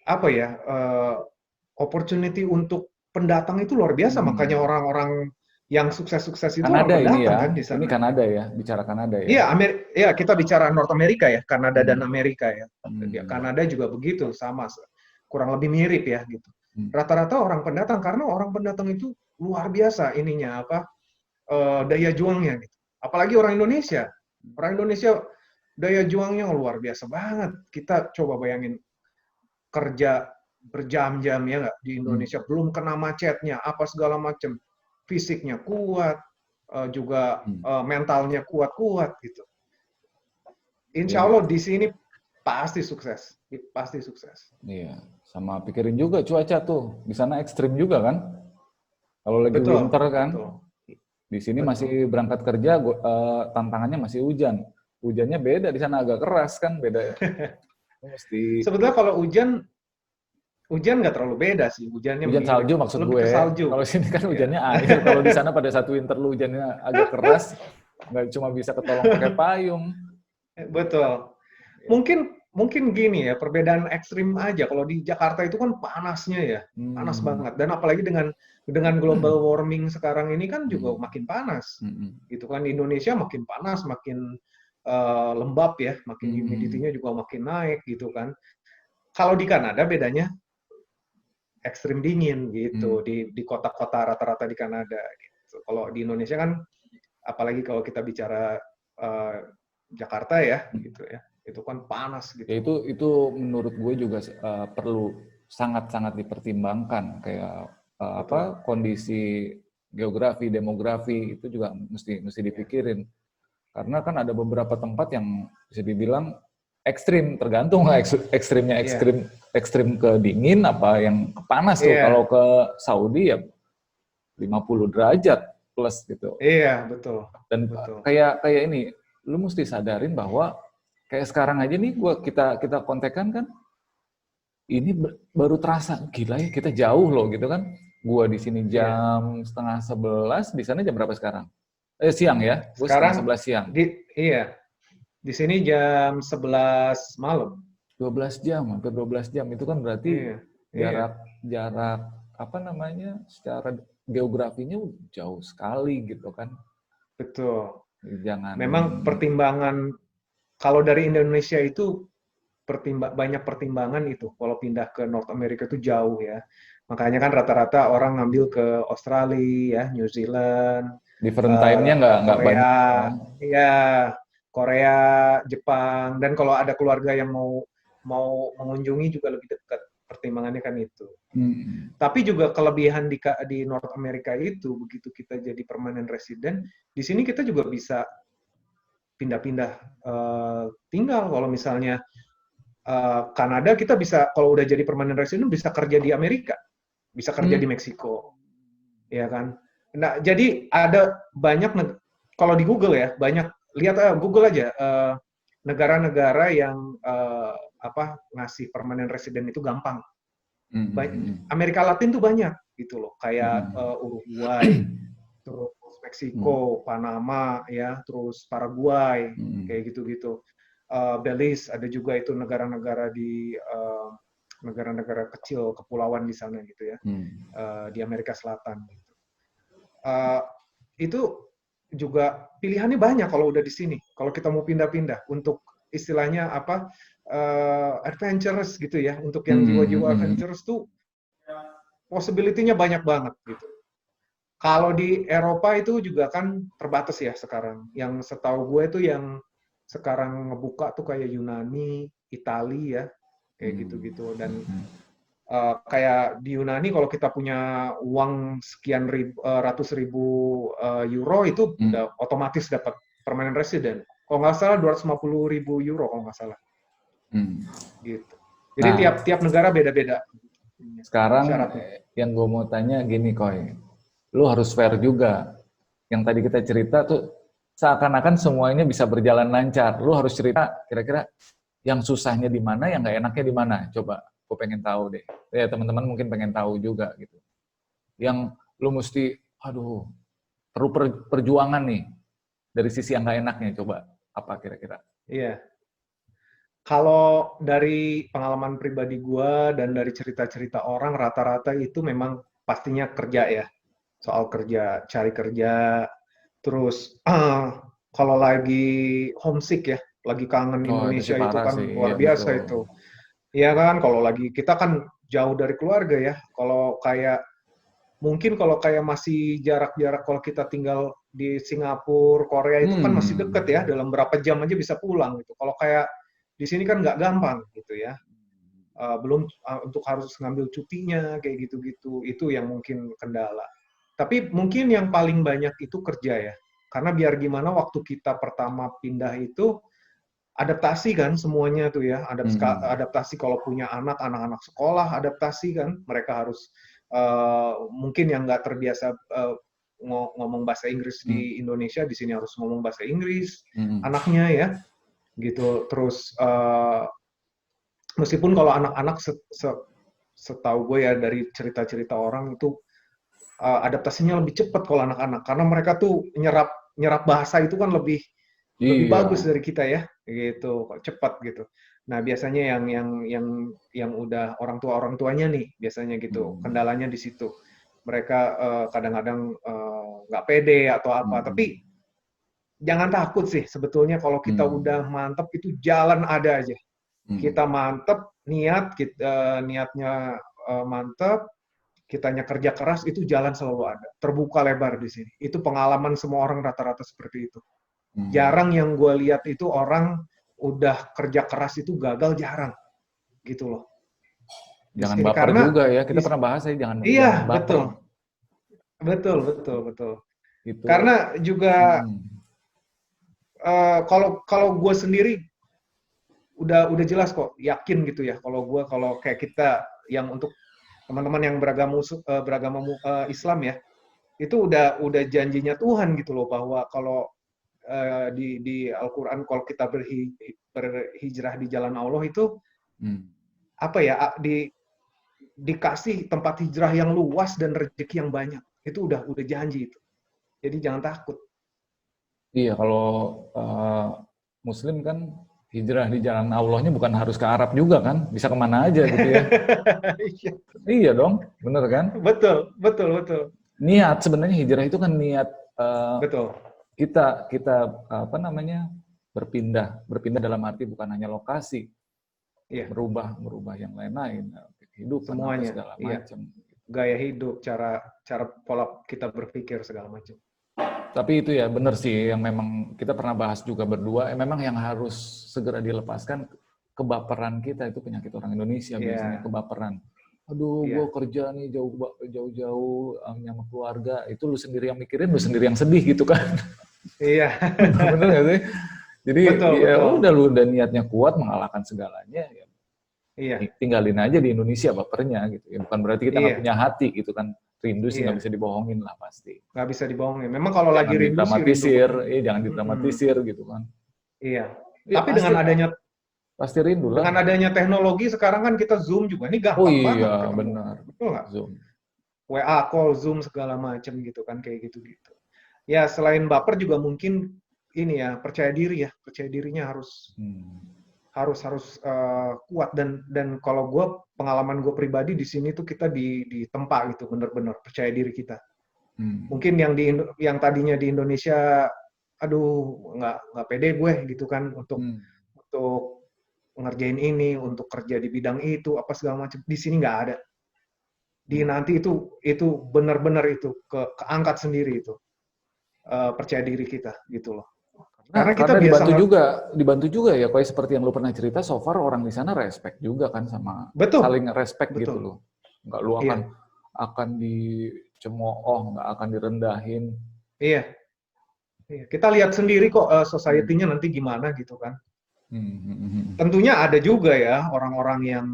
apa ya, opportunity untuk pendatang itu luar biasa. Makanya Hmm. orang-orang yang sukses-sukses itu orang Kanada ini pendatang ya, kan di ini sana. Kanada ya, bicara Kanada ya. Iya, ya kita bicara North America ya, Kanada dan Hmm. Amerika ya. Hmm. Kanada juga begitu, sama, kurang lebih mirip ya gitu. Hmm. Rata-rata orang pendatang karena orang pendatang itu luar biasa ininya apa daya juangnya gitu. Apalagi orang Indonesia. Orang Indonesia daya juangnya luar biasa banget. Kita coba bayangin kerja berjam-jam ya nggak di Hmm. Indonesia, belum kena macetnya, apa segala macam, fisiknya kuat, juga Hmm. mentalnya kuat-kuat gitu. Insya Iya. Allah di sini pasti sukses, pasti sukses. Iya, sama pikirin juga cuaca tuh. Di sana ekstrim juga kan? Kalau lagi Betul, winter kan, betul, di sini betul. masih berangkat kerja, tantangannya masih hujan. Hujannya beda, di sana agak keras kan, beda ya. Lu mesti Sebetulnya kalau hujan, hujan nggak terlalu beda sih, hujannya hujan mirip, salju maksud lebih ke gue. salju. Kalau sini kan Ya. hujannya air. Kalau di sana pada saat winter lu hujannya agak keras, nggak cuma bisa ketolong pakai payung. Betul. Ya. Mungkin mungkin gini ya, perbedaan ekstrim aja. Kalau di Jakarta itu kan panasnya ya, panas Hmm. banget. Dan apalagi dengan global warming sekarang ini kan juga Hmm. makin panas. Hmm. Gitu kan di Indonesia makin panas, makin lembab ya, makin Hmm. humidity-nya juga makin naik gitu kan. Kalau di Kanada bedanya ekstrim dingin Hmm. gitu di kota-kota rata-rata di Kanada gitu. Kalau di Indonesia kan apalagi kalau kita bicara eh, Jakarta ya gitu ya. Itu kan panas Ya gitu. itu menurut gue juga perlu sangat-sangat dipertimbangkan, kayak Betul. apa, kondisi geografi, demografi itu juga mesti Ya. dipikirin. Karena kan ada beberapa tempat yang bisa dibilang ekstrim, tergantung lah ekstrimnya, Iya. ekstrim ke dingin apa yang ke panas tuh. Kalau Iya. ke Saudi ya 50 derajat plus gitu. Iya, betul. Dan Betul. kayak ini, lu mesti sadarin bahwa kayak sekarang aja nih kita kontekan kan, ini baru terasa gila ya, kita jauh loh gitu kan. Gua di sini jam setengah 11, di sana jam berapa sekarang? Siang ya? Gua setengah Sekarang 11 siang. iya, di sini jam 11 malam. 12 jam, hampir 12 jam. Itu kan berarti Iya, iya, jarak jarak apa namanya? Secara geografinya jauh sekali gitu kan. betul. Jangan Memang pertimbangan kalau dari Indonesia itu banyak pertimbangan itu. Kalau pindah ke North America itu jauh ya. Makanya kan rata-rata orang ngambil ke Australia, ya, New Zealand, different time-nya nggak banyak ya. Korea, ya, Korea, Jepang, dan kalau ada keluarga yang mau mau mengunjungi juga lebih dekat. Pertimbangannya kan itu. Hmm. Tapi juga kelebihan di North America itu, begitu kita jadi permanent resident, di sini kita juga bisa pindah-pindah tinggal. Kalau misalnya Kanada, kita bisa kalau udah jadi permanent resident bisa kerja di Amerika, bisa kerja di Meksiko, ya kan. Nah, jadi ada banyak kalau di Google ya, banyak lihat Google aja negara-negara yang apa ngasih permanent resident itu gampang. Amerika Latin tuh banyak gitu loh, kayak Uruguay, terus Meksiko, Panama, ya, terus Paraguay, kayak gitu-gitu. Belize ada juga itu negara-negara di negara-negara kecil kepulauan di sana gitu ya, di Amerika Selatan. Gitu. Itu juga pilihannya banyak kalau udah di sini. Kalau kita mau pindah-pindah untuk istilahnya apa adventurous gitu ya, untuk yang jiwa-jiwa adventurous tuh possibility-nya banyak banget gitu. Kalau di Eropa itu juga kan terbatas ya sekarang. Yang setahu gue itu yang sekarang ngebuka tuh kayak Yunani, Italia ya, kayak gitu-gitu. Dan kayak di Yunani kalau kita punya uang sekian ratus ribu euro itu udah otomatis dapat permanent resident. Kalau nggak salah 250.000 euro kalau nggak salah. Gitu. Jadi Nah, tiap negara beda-beda sekarang syaratnya. yang gue mau tanya gini, Koy. Lu harus fair juga. Yang tadi kita cerita tuh seakan-akan semuanya bisa berjalan lancar. Lu harus cerita kira-kira yang susahnya di mana, yang nggak enaknya di mana. Coba, gue pengen tahu deh. Ya teman-teman mungkin pengen tahu juga gitu. Yang lu mesti, aduh, perlu perjuangan nih dari sisi yang nggak enaknya. Coba, apa kira-kira? Iya. Kalau dari pengalaman pribadi gue dan dari cerita-cerita orang, rata-rata itu memang pastinya kerja ya. Soal kerja, cari kerja, terus kalau lagi homesick ya, lagi kangen Oh, itu sih Indonesia itu parah sih. kan Iya, luar biasa betul. itu. Iya kan, kalau lagi kita kan jauh dari keluarga ya. Kalau kayak mungkin kalau kayak masih jarak-jarak kalau kita tinggal di Singapura, Korea itu kan masih deket ya, dalam berapa jam aja bisa pulang gitu. Kalau kayak di sini kan nggak gampang gitu ya. Belum untuk harus ngambil cutinya kayak gitu-gitu, itu yang mungkin kendala. Tapi mungkin yang paling banyak itu kerja ya, karena biar gimana waktu kita pertama pindah itu adaptasi kan semuanya tuh ya, adaptasi kalau punya anak-anak sekolah, adaptasi kan, mereka harus mungkin yang nggak terbiasa ngomong bahasa Inggris di Indonesia, di sini harus ngomong bahasa Inggris, anaknya ya, gitu. Terus meskipun kalau anak-anak setahu gue ya dari cerita-cerita orang itu adaptasinya lebih cepat kalau anak-anak karena mereka tuh nyerap bahasa itu kan lebih Iya. bagus dari kita ya gitu, cepat gitu. Nah, biasanya yang udah orang tuanya nih biasanya gitu. Kendalanya di situ. Mereka kadang-kadang nggak pede atau apa, tapi jangan takut sih sebetulnya kalau kita udah mantep itu jalan ada aja. Kita mantep niatnya mantep, kitanya kerja keras itu jalan selalu ada, terbuka lebar di sini. Itu pengalaman semua orang rata-rata seperti itu. Jarang yang gue lihat itu orang udah kerja keras itu gagal, jarang gitu loh. Di Jangan sini baper karena juga ya. Kita pernah bahas ya, jangan iya baper. betul. Itu. Karena juga kalau gue sendiri udah jelas kok, yakin gitu ya. Kalau kayak kita yang untuk teman-teman yang beragama Islam ya, itu udah janjinya Tuhan gitu loh bahwa kalau di Al-Quran kalau kita berhijrah di jalan Allah itu apa ya dikasih tempat hijrah yang luas dan rezeki yang banyak. Itu udah janji itu. Jadi jangan takut. Iya, kalau eh, Muslim kan hijrah di jalan Allahnya bukan harus ke Arab juga kan, bisa kemana aja gitu ya. Iya, Iya dong, bener kan? betul, betul, betul, Niat sebenarnya hijrah itu kan niat eh, betul. kita apa namanya berpindah dalam arti bukan hanya lokasi, Iya, merubah yang lain-lain, kehidupan apa semuanya. segala Iya, macam. gaya hidup, cara cara pola kita berpikir segala macam. Tapi itu ya benar sih yang memang kita pernah bahas juga berdua, memang yang harus segera dilepaskan kebaperan kita itu penyakit orang Indonesia biasanya Iya, kebaperan. Aduh, gue iya, kerja nih jauh-jauh sama keluarga, itu lu sendiri yang mikirin, lu sendiri yang sedih gitu kan. iya. Bener gak sih? Jadi Betul, ya betul. udah lu udah niatnya kuat mengalahkan segalanya, ya Iya, tinggalin aja di Indonesia bapernya gitu. Ya bukan berarti kita nggak iya, punya hati gitu kan. Rindu sih nggak iya. bisa dibohongin lah pasti. Nggak bisa dibohongin. Memang kalau lagi Jangan rindu sih rindu didramatisir, banget. jangan Mm-mm. didramatisir gitu kan. Iya. Iya Tapi dengan adanya pasti rindu lah. teknologi sekarang kan kita Zoom juga. Ini Oh gampang banget iya ketemu. benar. Betul nggak? Zoom. WA call, Zoom segala macam gitu kan kayak gitu-gitu. Ya selain baper juga mungkin ini ya percaya diri ya. Percaya dirinya harus Hmm. harus harus kuat dan kalau gue pengalaman gue pribadi di sini tuh kita ditempa gitu bener-bener percaya diri kita. Hmm. Mungkin yang tadinya di Indonesia aduh nggak pede gue gitu kan Hmm. untuk ngerjain ini, untuk kerja di bidang itu apa segala macam. Di sini nggak ada. Di Hmm. nanti itu benar-benar itu keangkat sendiri itu percaya diri kita gitu loh. Karena kita Karena biasa dibantu juga ya, kayak seperti yang lu pernah cerita, so far orang di sana respect juga kan sama betul, saling respect gitu betul. loh. Nggak lu Iya, akan dicemooh, nggak akan direndahin. iya, iya. Kita lihat sendiri kok Hmm. society-nya nanti gimana gitu kan. Hmm. Hmm. Hmm. Tentunya ada juga ya orang-orang yang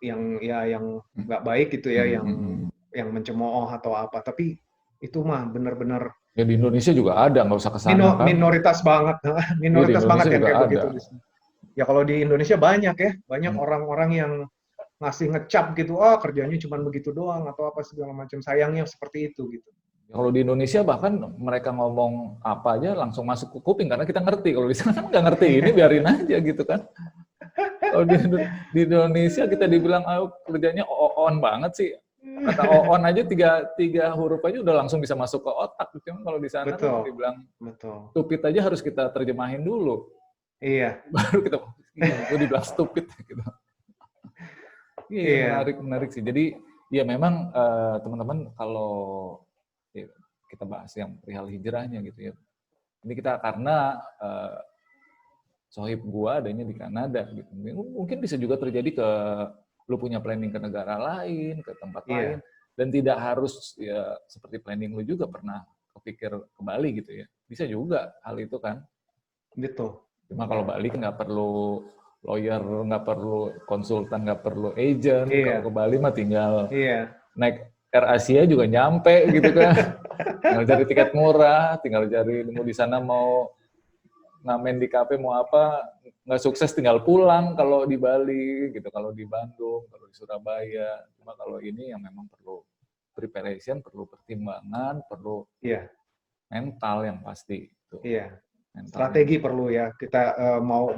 Hmm. nggak baik gitu ya, Hmm. yang Hmm. Hmm. mencemooh atau apa. Tapi itu mah benar-benar Ya di Indonesia juga ada, nggak usah ke sana kan. minoritas banget, Iya di minoritas Indonesia banget yang juga kayak ada. begitu di sini. Ya kalau di Indonesia banyak ya, banyak Hmm. orang-orang yang ngasih ngecap gitu, oh kerjanya cuma begitu doang atau apa segala macam. Sayangnya seperti itu gitu. Ya, kalau di Indonesia bahkan mereka ngomong apa aja langsung masuk ke kuping karena kita ngerti. Kalau di sana kan nggak ngerti ini biarin aja gitu kan. Kalau di Indonesia kita dibilang kerjanya on banget sih. Kata on aja tiga huruf aja udah langsung bisa masuk ke otak. Cuma kalau di sana kan Betul, dibilang betul. stupid aja harus kita terjemahin dulu. Iya, Baru kita, iya gue dibilang stupid gitu. Iya iya, menarik sih. Jadi ya memang teman-teman kalau ya, kita bahas yang perihal hijrahnya gitu ya. Ini kita karena sohib gua adanya di Kanada gitu. Mungkin bisa juga terjadi ke lu punya planning ke negara lain, ke tempat lain, iya, dan tidak harus ya seperti planning lu juga pernah kepikir ke Bali gitu ya. Bisa juga hal itu kan. betul. Cuma kalau Bali kan nggak perlu lawyer, nggak perlu konsultan, nggak perlu agent. Kalau ke Iya, Bali mah tinggal iya. naik Air Asia juga nyampe gitu kan. Tinggal cari tiket murah, tinggal cari mau di sana mau ngamen di kafe mau apa, nggak sukses tinggal pulang kalau di Bali gitu, kalau di Bandung, kalau di Surabaya. Cuma kalau ini yang memang perlu preparation, perlu pertimbangan, perlu Iya, mental yang pasti itu. iya. Mental yang Strategi perlu ya. Kita mau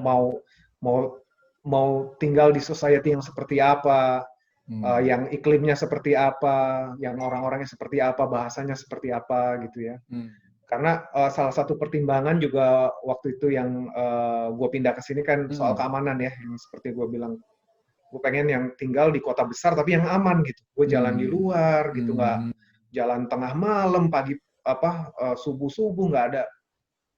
mau tinggal di society yang seperti apa, hmm, yang iklimnya seperti apa, yang orang-orangnya seperti apa, bahasanya seperti apa gitu ya. hmm, Karena salah satu pertimbangan juga waktu itu yang gue pindah ke sini kan soal hmm, keamanan ya, yang seperti gue bilang, gue pengen yang tinggal di kota besar tapi yang aman gitu. Gue jalan di hmm, luar gitu, nggak hmm, jalan tengah malam, pagi apa subuh subuh nggak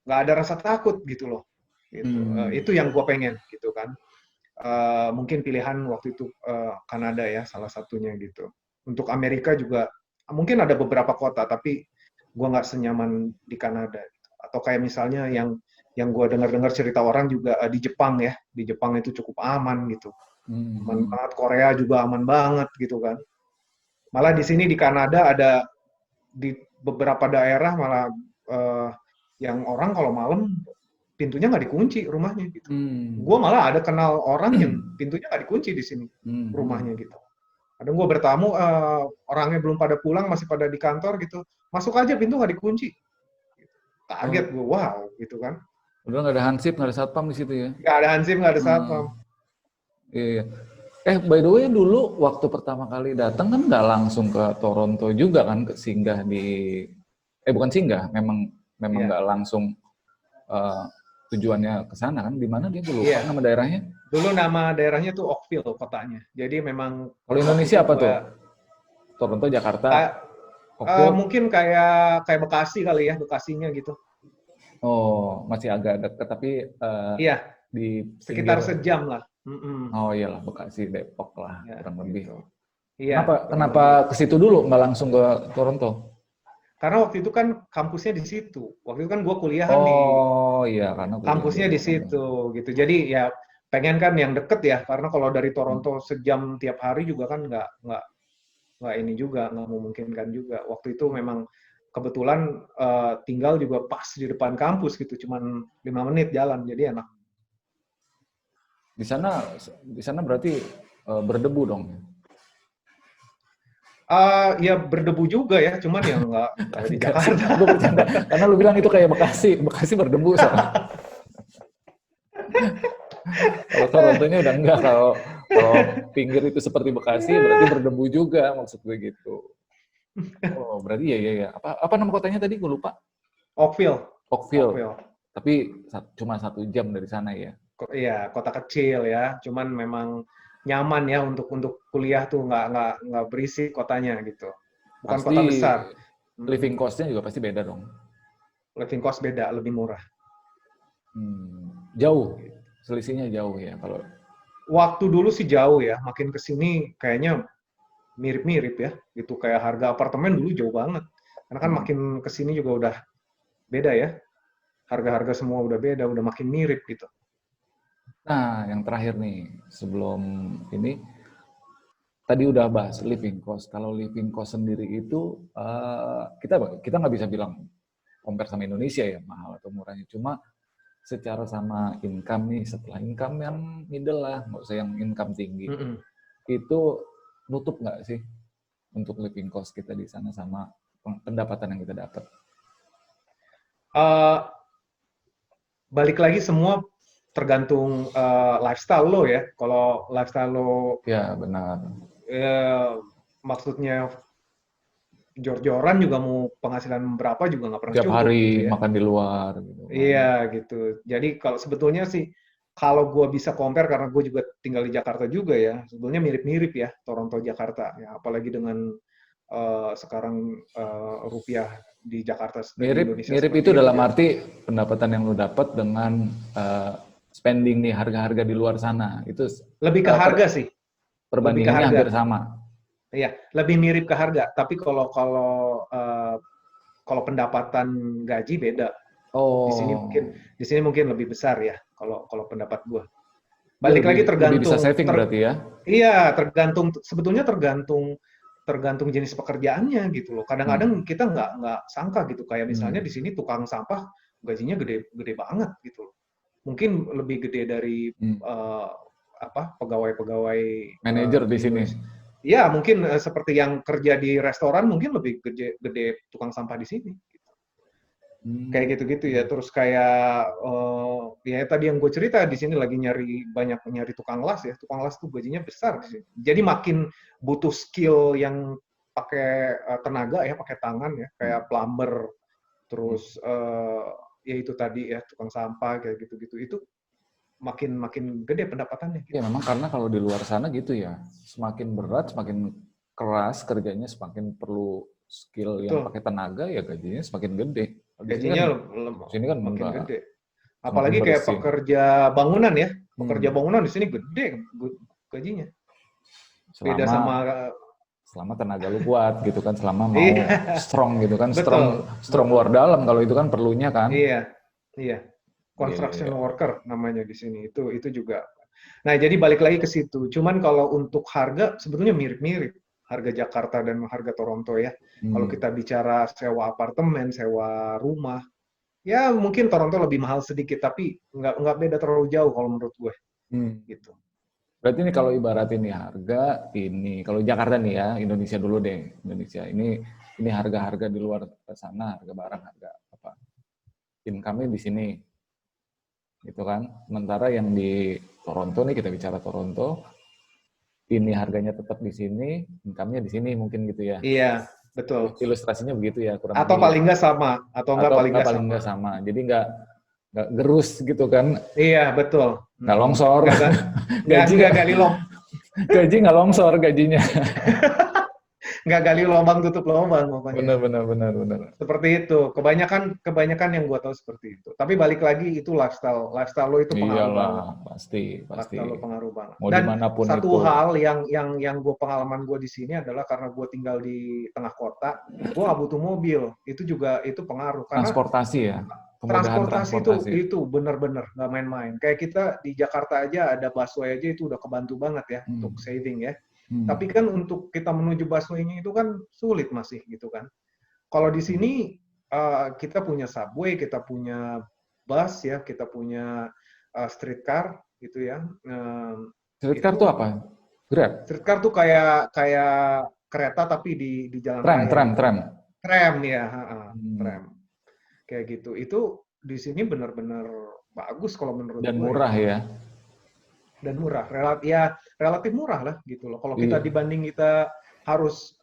ada rasa takut gitu loh. Gitu. hmm, Itu yang gue pengen gitu kan. Mungkin pilihan waktu itu Kanada ya salah satunya gitu. Untuk Amerika juga mungkin ada beberapa kota tapi gue nggak senyaman di Kanada. Gitu. Atau kayak misalnya yang gue dengar-dengar cerita orang juga di Jepang ya, di Jepang itu cukup aman gitu, aman hmm, banget. Korea juga aman banget gitu kan. Malah di sini di Kanada ada di beberapa daerah malah eh, yang orang kalau malam pintunya nggak dikunci rumahnya gitu. Gue hmm, malah ada kenal orang yang pintunya nggak dikunci di sini hmm, hmm. rumahnya gitu. Kadang gue bertamu, orangnya belum pada pulang, masih pada di kantor gitu. Masuk aja, pintu nggak dikunci. Kaget Oh, gue, wow, gitu kan. udah nggak ada hansip, nggak ada satpam di situ ya? Nggak ada hansip, nggak ada satpam. Hmm, iya. By the way, dulu waktu pertama kali datang kan nggak langsung ke Toronto juga kan, singgah di, bukan singgah, memang memang Iya, nggak langsung eh, tujuannya ke sana kan? Di mana dia? Gue lupa iya. nama daerahnya. Dulu nama daerahnya tuh Oakville kotanya. Jadi memang Kalau waktu Indonesia itu apa tuh? gue Toronto, Jakarta, kayak Oakville. mungkin kayak kayak Bekasi kali ya, Bekasinya gitu. Oh, masih agak dekat, tapi Iya, di sekitar pinggir. sejam lah. Mm-mm. Oh iyalah, Bekasi, Depok lah, Ya, kurang lebih. gitu. Iya, Kenapa kurang kenapa lebih. ke situ dulu, nggak langsung ke Toronto? Karena waktu itu kan kampusnya di situ. Waktu itu kan gue kuliah kan di Oh iya, karena kuliah di kampusnya di Toronto. situ gitu. Jadi ya pengen kan yang deket ya. Karena kalau dari Hmm. Toronto sejam tiap hari juga kan nggak ini juga nggak memungkinkan juga. Waktu itu memang kebetulan tinggal juga pas di depan kampus gitu. Cuman 5 menit jalan. Jadi enak. Di sana di sana berarti berdebu dong. Ya berdebu juga ya. Cuman ya nggak di Enggak sih, Jakarta. gue bercanda. Karena lu bilang itu kayak Bekasi, Bekasi berdebu soalnya. Kalau Torontonya udah enggak, kalau kalau pinggir itu seperti Bekasi berarti berdebu juga, maksud gue gitu. Oh, berarti ya. Apa nama kotanya tadi? Gue lupa. Oakville. Oakville. Oakville. Tapi cuma 1 jam dari sana ya. Iya, kota kecil ya. Cuman memang nyaman ya untuk kuliah tuh nggak berisik kotanya gitu. Bukan Pasti kota besar. living Mm-mm. cost-nya juga pasti beda dong. Living cost beda, lebih murah. Jauh, selisihnya jauh ya kalau. Waktu dulu sih jauh ya, makin ke sini kayaknya mirip-mirip ya. Gitu kayak harga apartemen dulu jauh banget. Karena kan Hmm. makin ke sini juga udah beda ya. Harga-harga semua udah beda, udah makin mirip gitu. Nah, yang terakhir nih, sebelum ini, tadi udah bahas living cost. Kalau living cost sendiri itu, kita nggak bisa bilang compare sama Indonesia ya, mahal atau murahnya. Cuma secara sama income nih, setelah income yang middle lah, nggak usah yang income tinggi. Mm-mm. Itu nutup nggak sih untuk living cost kita di sana sama pendapatan yang kita dapat? Eh, Balik lagi semua tergantung lifestyle lo ya. Kalau lifestyle lo Ya, benar. eh, maksudnya jor-joran juga mau penghasilan berapa juga nggak pernah Tiap cukup hari gitu ya. makan di luar gitu kan. Iya gitu. Jadi kalau sebetulnya sih kalau gue bisa compare karena gue juga tinggal di Jakarta juga ya, sebetulnya mirip-mirip ya Toronto Jakarta ya. Apalagi dengan sekarang rupiah di Jakarta di Mirip Indonesia mirip seperti itu itu dalam ya. arti pendapatan yang lu dapat dengan spending nih harga-harga di luar sana. Itu Lebih ke harga sih, lebih ke perbandingannya harga. hampir sama. Iya, lebih mirip ke harga. Tapi kalau kalau kalau pendapatan gaji beda. Di sini mungkin Oh, lebih besar ya kalau kalau pendapat gue. dia Balik lagi lebih bisa tergantung saving berarti ya. iya, tergantung sebetulnya tergantung tergantung jenis pekerjaannya gitu loh. Kadang-kadang Hmm. kita nggak sangka gitu kayak misalnya di Hmm. sini tukang sampah gajinya gede gede banget gitu loh. Mungkin lebih gede dari Hmm. eh, pegawai-pegawai Manajer di di sini. Indonesia. Ya, mungkin seperti yang kerja di restoran mungkin lebih gede, gede tukang sampah di sini. Kayak Hmm. gitu-gitu ya. Terus kayak ya tadi yang gue cerita di sini lagi banyak nyari tukang las ya. Tukang las tuh gajinya besar di sini. Jadi makin butuh skill yang pakai tenaga ya, pakai tangan ya, Hmm. kayak plumber, Hmm. terus ya itu tadi ya tukang sampah kayak gitu-gitu. Itu makin makin gede pendapatannya Ya gitu. memang karena kalau di luar sana gitu ya, semakin berat, semakin keras kerjanya, semakin perlu skill yang Betul. pakai tenaga, ya gajinya semakin gede. Kalau Gajinya di sini kan makin enggak, gede. semakin Apalagi kayak bersih. pekerja bangunan ya. Pekerja Hmm. bangunan di sini gede gajinya. Beda sama Selama selama tenaga lu kuat gitu kan, selama mau iya, strong gitu kan, strong betul, strong luar betul. dalam kalau itu kan perlunya kan. Iya, iya. Construction Iya. worker namanya di sini. Itu juga. Nah, jadi balik lagi ke situ. Cuman kalau untuk harga sebetulnya mirip-mirip harga Jakarta dan harga Toronto ya. Kalau Hmm. kita bicara sewa apartemen, sewa rumah, ya mungkin Toronto lebih mahal sedikit, tapi nggak beda terlalu jauh kalau menurut gue Hmm. gitu. Berarti ini kalau ibarat ini harga ini, kalau Jakarta nih ya, Indonesia dulu deh, Indonesia ini harga-harga di luar sana, harga barang, harga apa? Income-nya di sini, gitu kan? Sementara yang di Toronto nih, kita bicara Toronto, ini harganya tetap di sini, income-nya di sini mungkin gitu ya. Iya, betul. Ilustrasinya begitu ya, kurang Atau lebih ya. paling nggak sama, atau nggak paling nggak Paling sama. nggak sama. Jadi nggak gerus gitu kan, Iya, betul. nggak longsor, gaji Nggak gali gaji nggak longsor gajinya. nggak gali lubang tutup lubang pokoknya. Benar. Seperti itu. Kebanyakan yang gue tahu seperti itu. Tapi balik lagi itu lifestyle lo itu pengaruh banget. Iyalah, pasti. Lifestyle lo pengaruh banget. Mau Dan dimanapun satu itu. hal yang gue pengalaman gue di sini adalah karena gue tinggal di tengah kota, gue nggak butuh mobil. Itu juga itu pengaruh karena Transportasi ya, kemudahan transportasi transportasi. itu benar-benar nggak main-main. Kayak kita di Jakarta aja ada busway aja itu udah kebantu banget ya untuk saving ya. Tapi kan untuk kita menuju busway-nya itu kan sulit masih gitu kan. Kalau di sini kita punya subway, kita punya bus ya, kita punya streetcar gitu ya. Streetcar Itu tuh apa? Grab? streetcar tuh kayak kereta tapi di jalan raya gitu. Tram. Tram ya, tram. Kayak gitu. Itu di sini benar-benar bagus kalau menurut Dan gue. murah ya. Dan murah, relatif murah lah gitu loh. Kalau kita Iya. dibanding kita harus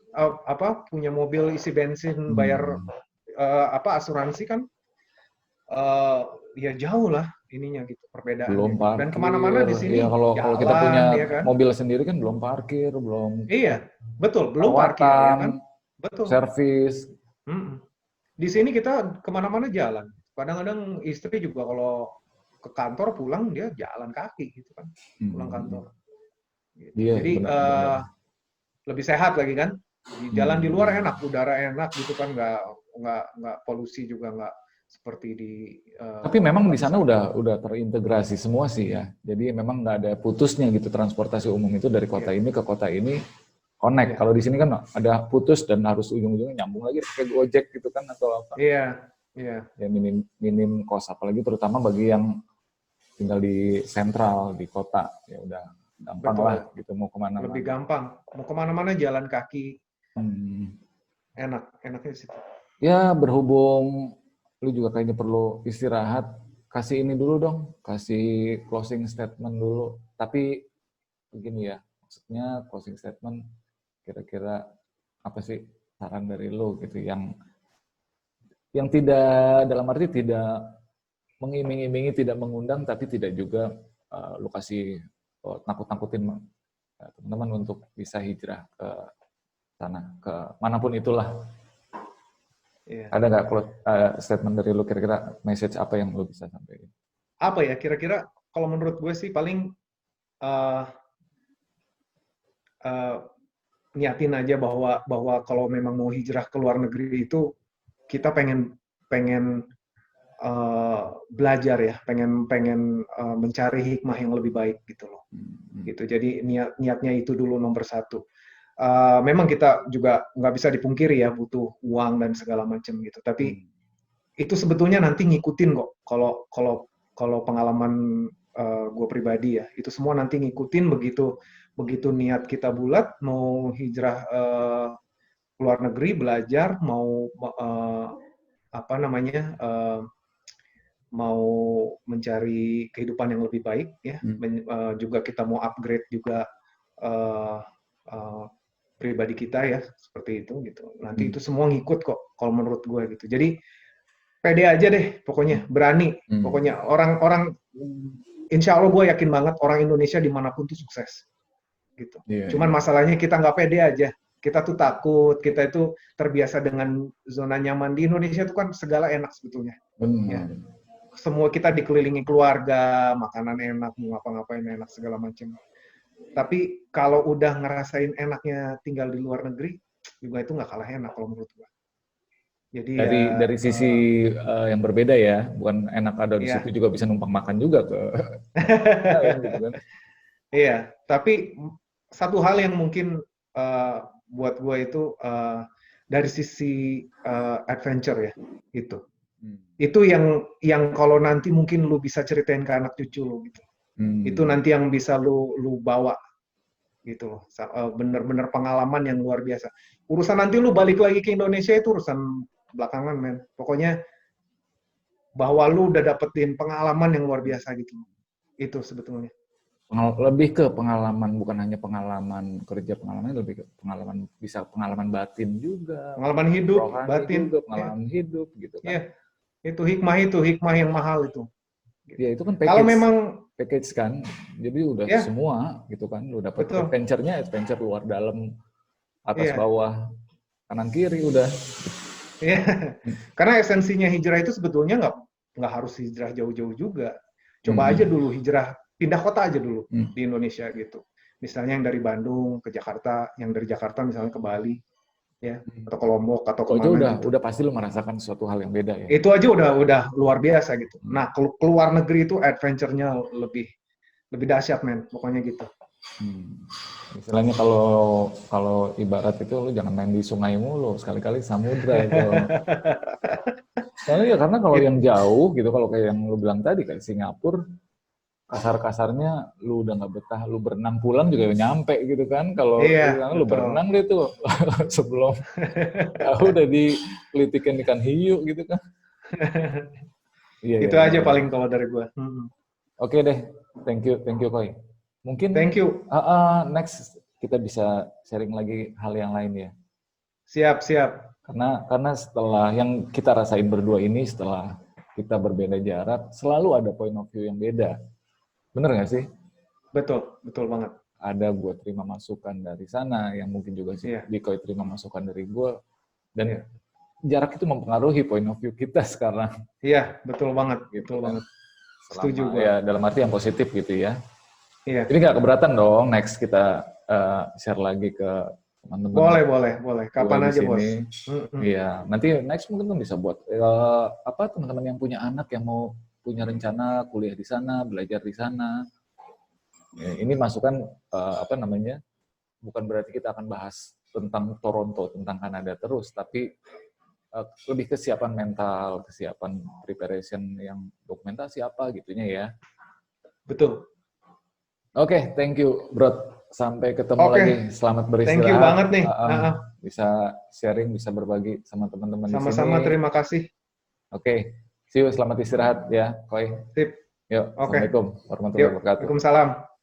punya mobil isi bensin, bayar asuransi kan ya jauh lah ininya gitu perbedaannya. Belum Gitu. Dan parkir. kemana-mana di sini Iya, kalau kita punya ya kan? mobil sendiri kan belum parkir, belum Iya, betul, belum parkir ya kan? Betul. Servis. Di sini kita kemana-mana jalan. Kadang-kadang istri juga kalau ke kantor pulang dia jalan kaki gitu kan, pulang kantor. Gitu. Iya, Jadi benar. lebih sehat lagi kan. Di jalan di luar enak, udara enak gitu kan, nggak polusi juga nggak seperti di. Tapi memang di sana udah terintegrasi semua sih ya. Jadi memang nggak ada putusnya gitu transportasi umum itu dari kota ini ke kota ini connect. Kalau di sini kan ada putus dan harus ujung-ujungnya nyambung lagi pakai Gojek gitu kan atau apa. Iya. Ya minim kos, apalagi terutama bagi yang tinggal di sentral di kota, ya udah gampang lah gitu mau kemana-mana. Lebih gampang, mau kemana-mana jalan kaki, enaknya di situ. Ya berhubung lu juga kayaknya perlu istirahat, kasih ini dulu dong, kasih closing statement dulu. Tapi begini ya, maksudnya closing statement kira-kira apa sih saran dari lu gitu yang tidak dalam arti tidak mengiming-imingi, tidak mengundang, tapi tidak juga lu kasih nakut-nakutin teman-teman untuk bisa hijrah ke sana, ke manapun itulah. Ada nggak statement dari lu kira-kira message apa yang lu bisa sampaikan? Apa ya kira-kira kalau menurut gue sih paling niatin aja bahwa kalau memang mau hijrah ke luar negeri itu kita pengen belajar ya, pengen mencari hikmah yang lebih baik gitu loh. Gitu. Jadi niatnya itu dulu nomor satu. Memang kita juga nggak bisa dipungkiri ya butuh uang dan segala macam gitu. Tapi itu sebetulnya nanti ngikutin kok. Kalau pengalaman gue pribadi ya, itu semua nanti ngikutin begitu niat kita bulat mau hijrah ke luar negeri belajar, mau mau mencari kehidupan yang lebih baik ya, juga kita mau upgrade juga pribadi kita ya seperti itu gitu. Nanti itu semua ngikut kok kalau menurut gue gitu. Jadi pede aja deh pokoknya, berani. Pokoknya orang insya Allah gue yakin banget orang Indonesia dimanapun tuh sukses gitu. Cuman masalahnya kita nggak pede aja. Kita tuh takut, kita itu terbiasa dengan zona nyaman. Di Indonesia itu kan segala enak sebetulnya. Ya. Semua kita dikelilingi keluarga, makanan enak, mau ngapa-ngapain enak, segala macam. Tapi kalau udah ngerasain enaknya tinggal di luar negeri, juga itu nggak kalah enak kalau menurut gue. Jadi dari sisi yang berbeda ya, bukan enak ada di situ juga bisa numpang makan juga ke gitu kan. Iya, tapi satu hal yang mungkin buat gue itu dari sisi adventure ya itu yang kalau nanti mungkin lu bisa ceritain ke anak cucu lu gitu. Itu nanti yang bisa lu bawa gitu loh. Bener-bener pengalaman yang luar biasa. Urusan nanti lu balik lagi ke Indonesia itu urusan belakangan, men. Pokoknya bahwa lu udah dapetin pengalaman yang luar biasa gitu. Itu sebetulnya. Lebih ke pengalaman, bukan hanya pengalaman kerja, pengalaman lebih ke pengalaman, bisa pengalaman batin juga, Pengalaman hidup, rohani batin, juga, pengalaman hidup gitu kan. Iya, itu hikmah yang mahal itu. Ya itu kan Kalau memang package kan, jadi udah ya semua gitu kan, lu dapat betul, adventure luar dalam, atas iya, bawah, kanan kiri udah. iya. Karena esensinya hijrah itu sebetulnya nggak harus hijrah jauh-jauh juga. Coba aja dulu hijrah, pindah kota aja dulu di Indonesia gitu. Misalnya yang dari Bandung ke Jakarta, yang dari Jakarta misalnya ke Bali, ya, atau ke Lombok atau Itu aja kemana gitu. udah pasti lu merasakan sesuatu hal yang beda ya. Itu aja udah luar biasa gitu. Nah, keluar negeri itu adventure-nya lebih dahsyat, men. Pokoknya gitu. Istilahnya kalau ibarat itu lu jangan main di sungai mulu, sekali-kali samudra itu. Soalnya ya karena kalau yang jauh gitu, kalau kayak yang lu bilang tadi kayak Singapura, kasar-kasarnya lu udah nggak betah, lu berenang pulang juga nyampe gitu kan. Kalau Iya, lu berenang deh tuh sebelum udah dikelitikin ikan hiu gitu kan. Iya, Itu iya, aja iya. paling kalau dari gua. Oke deh, thank you Koi. Mungkin Thank you. next kita bisa sharing lagi hal yang lain ya. Siap. Karena setelah yang kita rasain berdua ini, setelah kita berbeda jarak, selalu ada point of view yang beda. Bener nggak sih? Betul banget. Ada gue terima masukan dari sana, yang mungkin juga sih Koi terima masukan dari gue. Dan jarak itu mempengaruhi point of view kita sekarang. Iya, betul banget. Gitu, betul kan? banget. Setuju gue. Ya, dalam arti yang positif gitu ya. Iya. Ini nggak keberatan dong, next kita share lagi ke teman-teman. Boleh. Kapan aja, Bos. Iya, nanti next mungkin kan bisa buat teman-teman yang punya anak yang mau punya rencana kuliah di sana, belajar di sana. Ya, ini masukan bukan berarti kita akan bahas tentang Toronto, tentang Kanada terus, tapi lebih kesiapan mental, kesiapan preparation yang dokumentasi apa gitunya ya. Betul. Oke, thank you, Bro. Sampai ketemu lagi. Selamat beristirahat. Thank you banget nih. Bisa sharing, bisa berbagi sama teman-teman di sini. Sama-sama, terima kasih. Oke, see you. Selamat istirahat ya, Koi. Sip. Yuk, Assalamualaikum warahmatullahi wabarakatuh. Waalaikumsalam.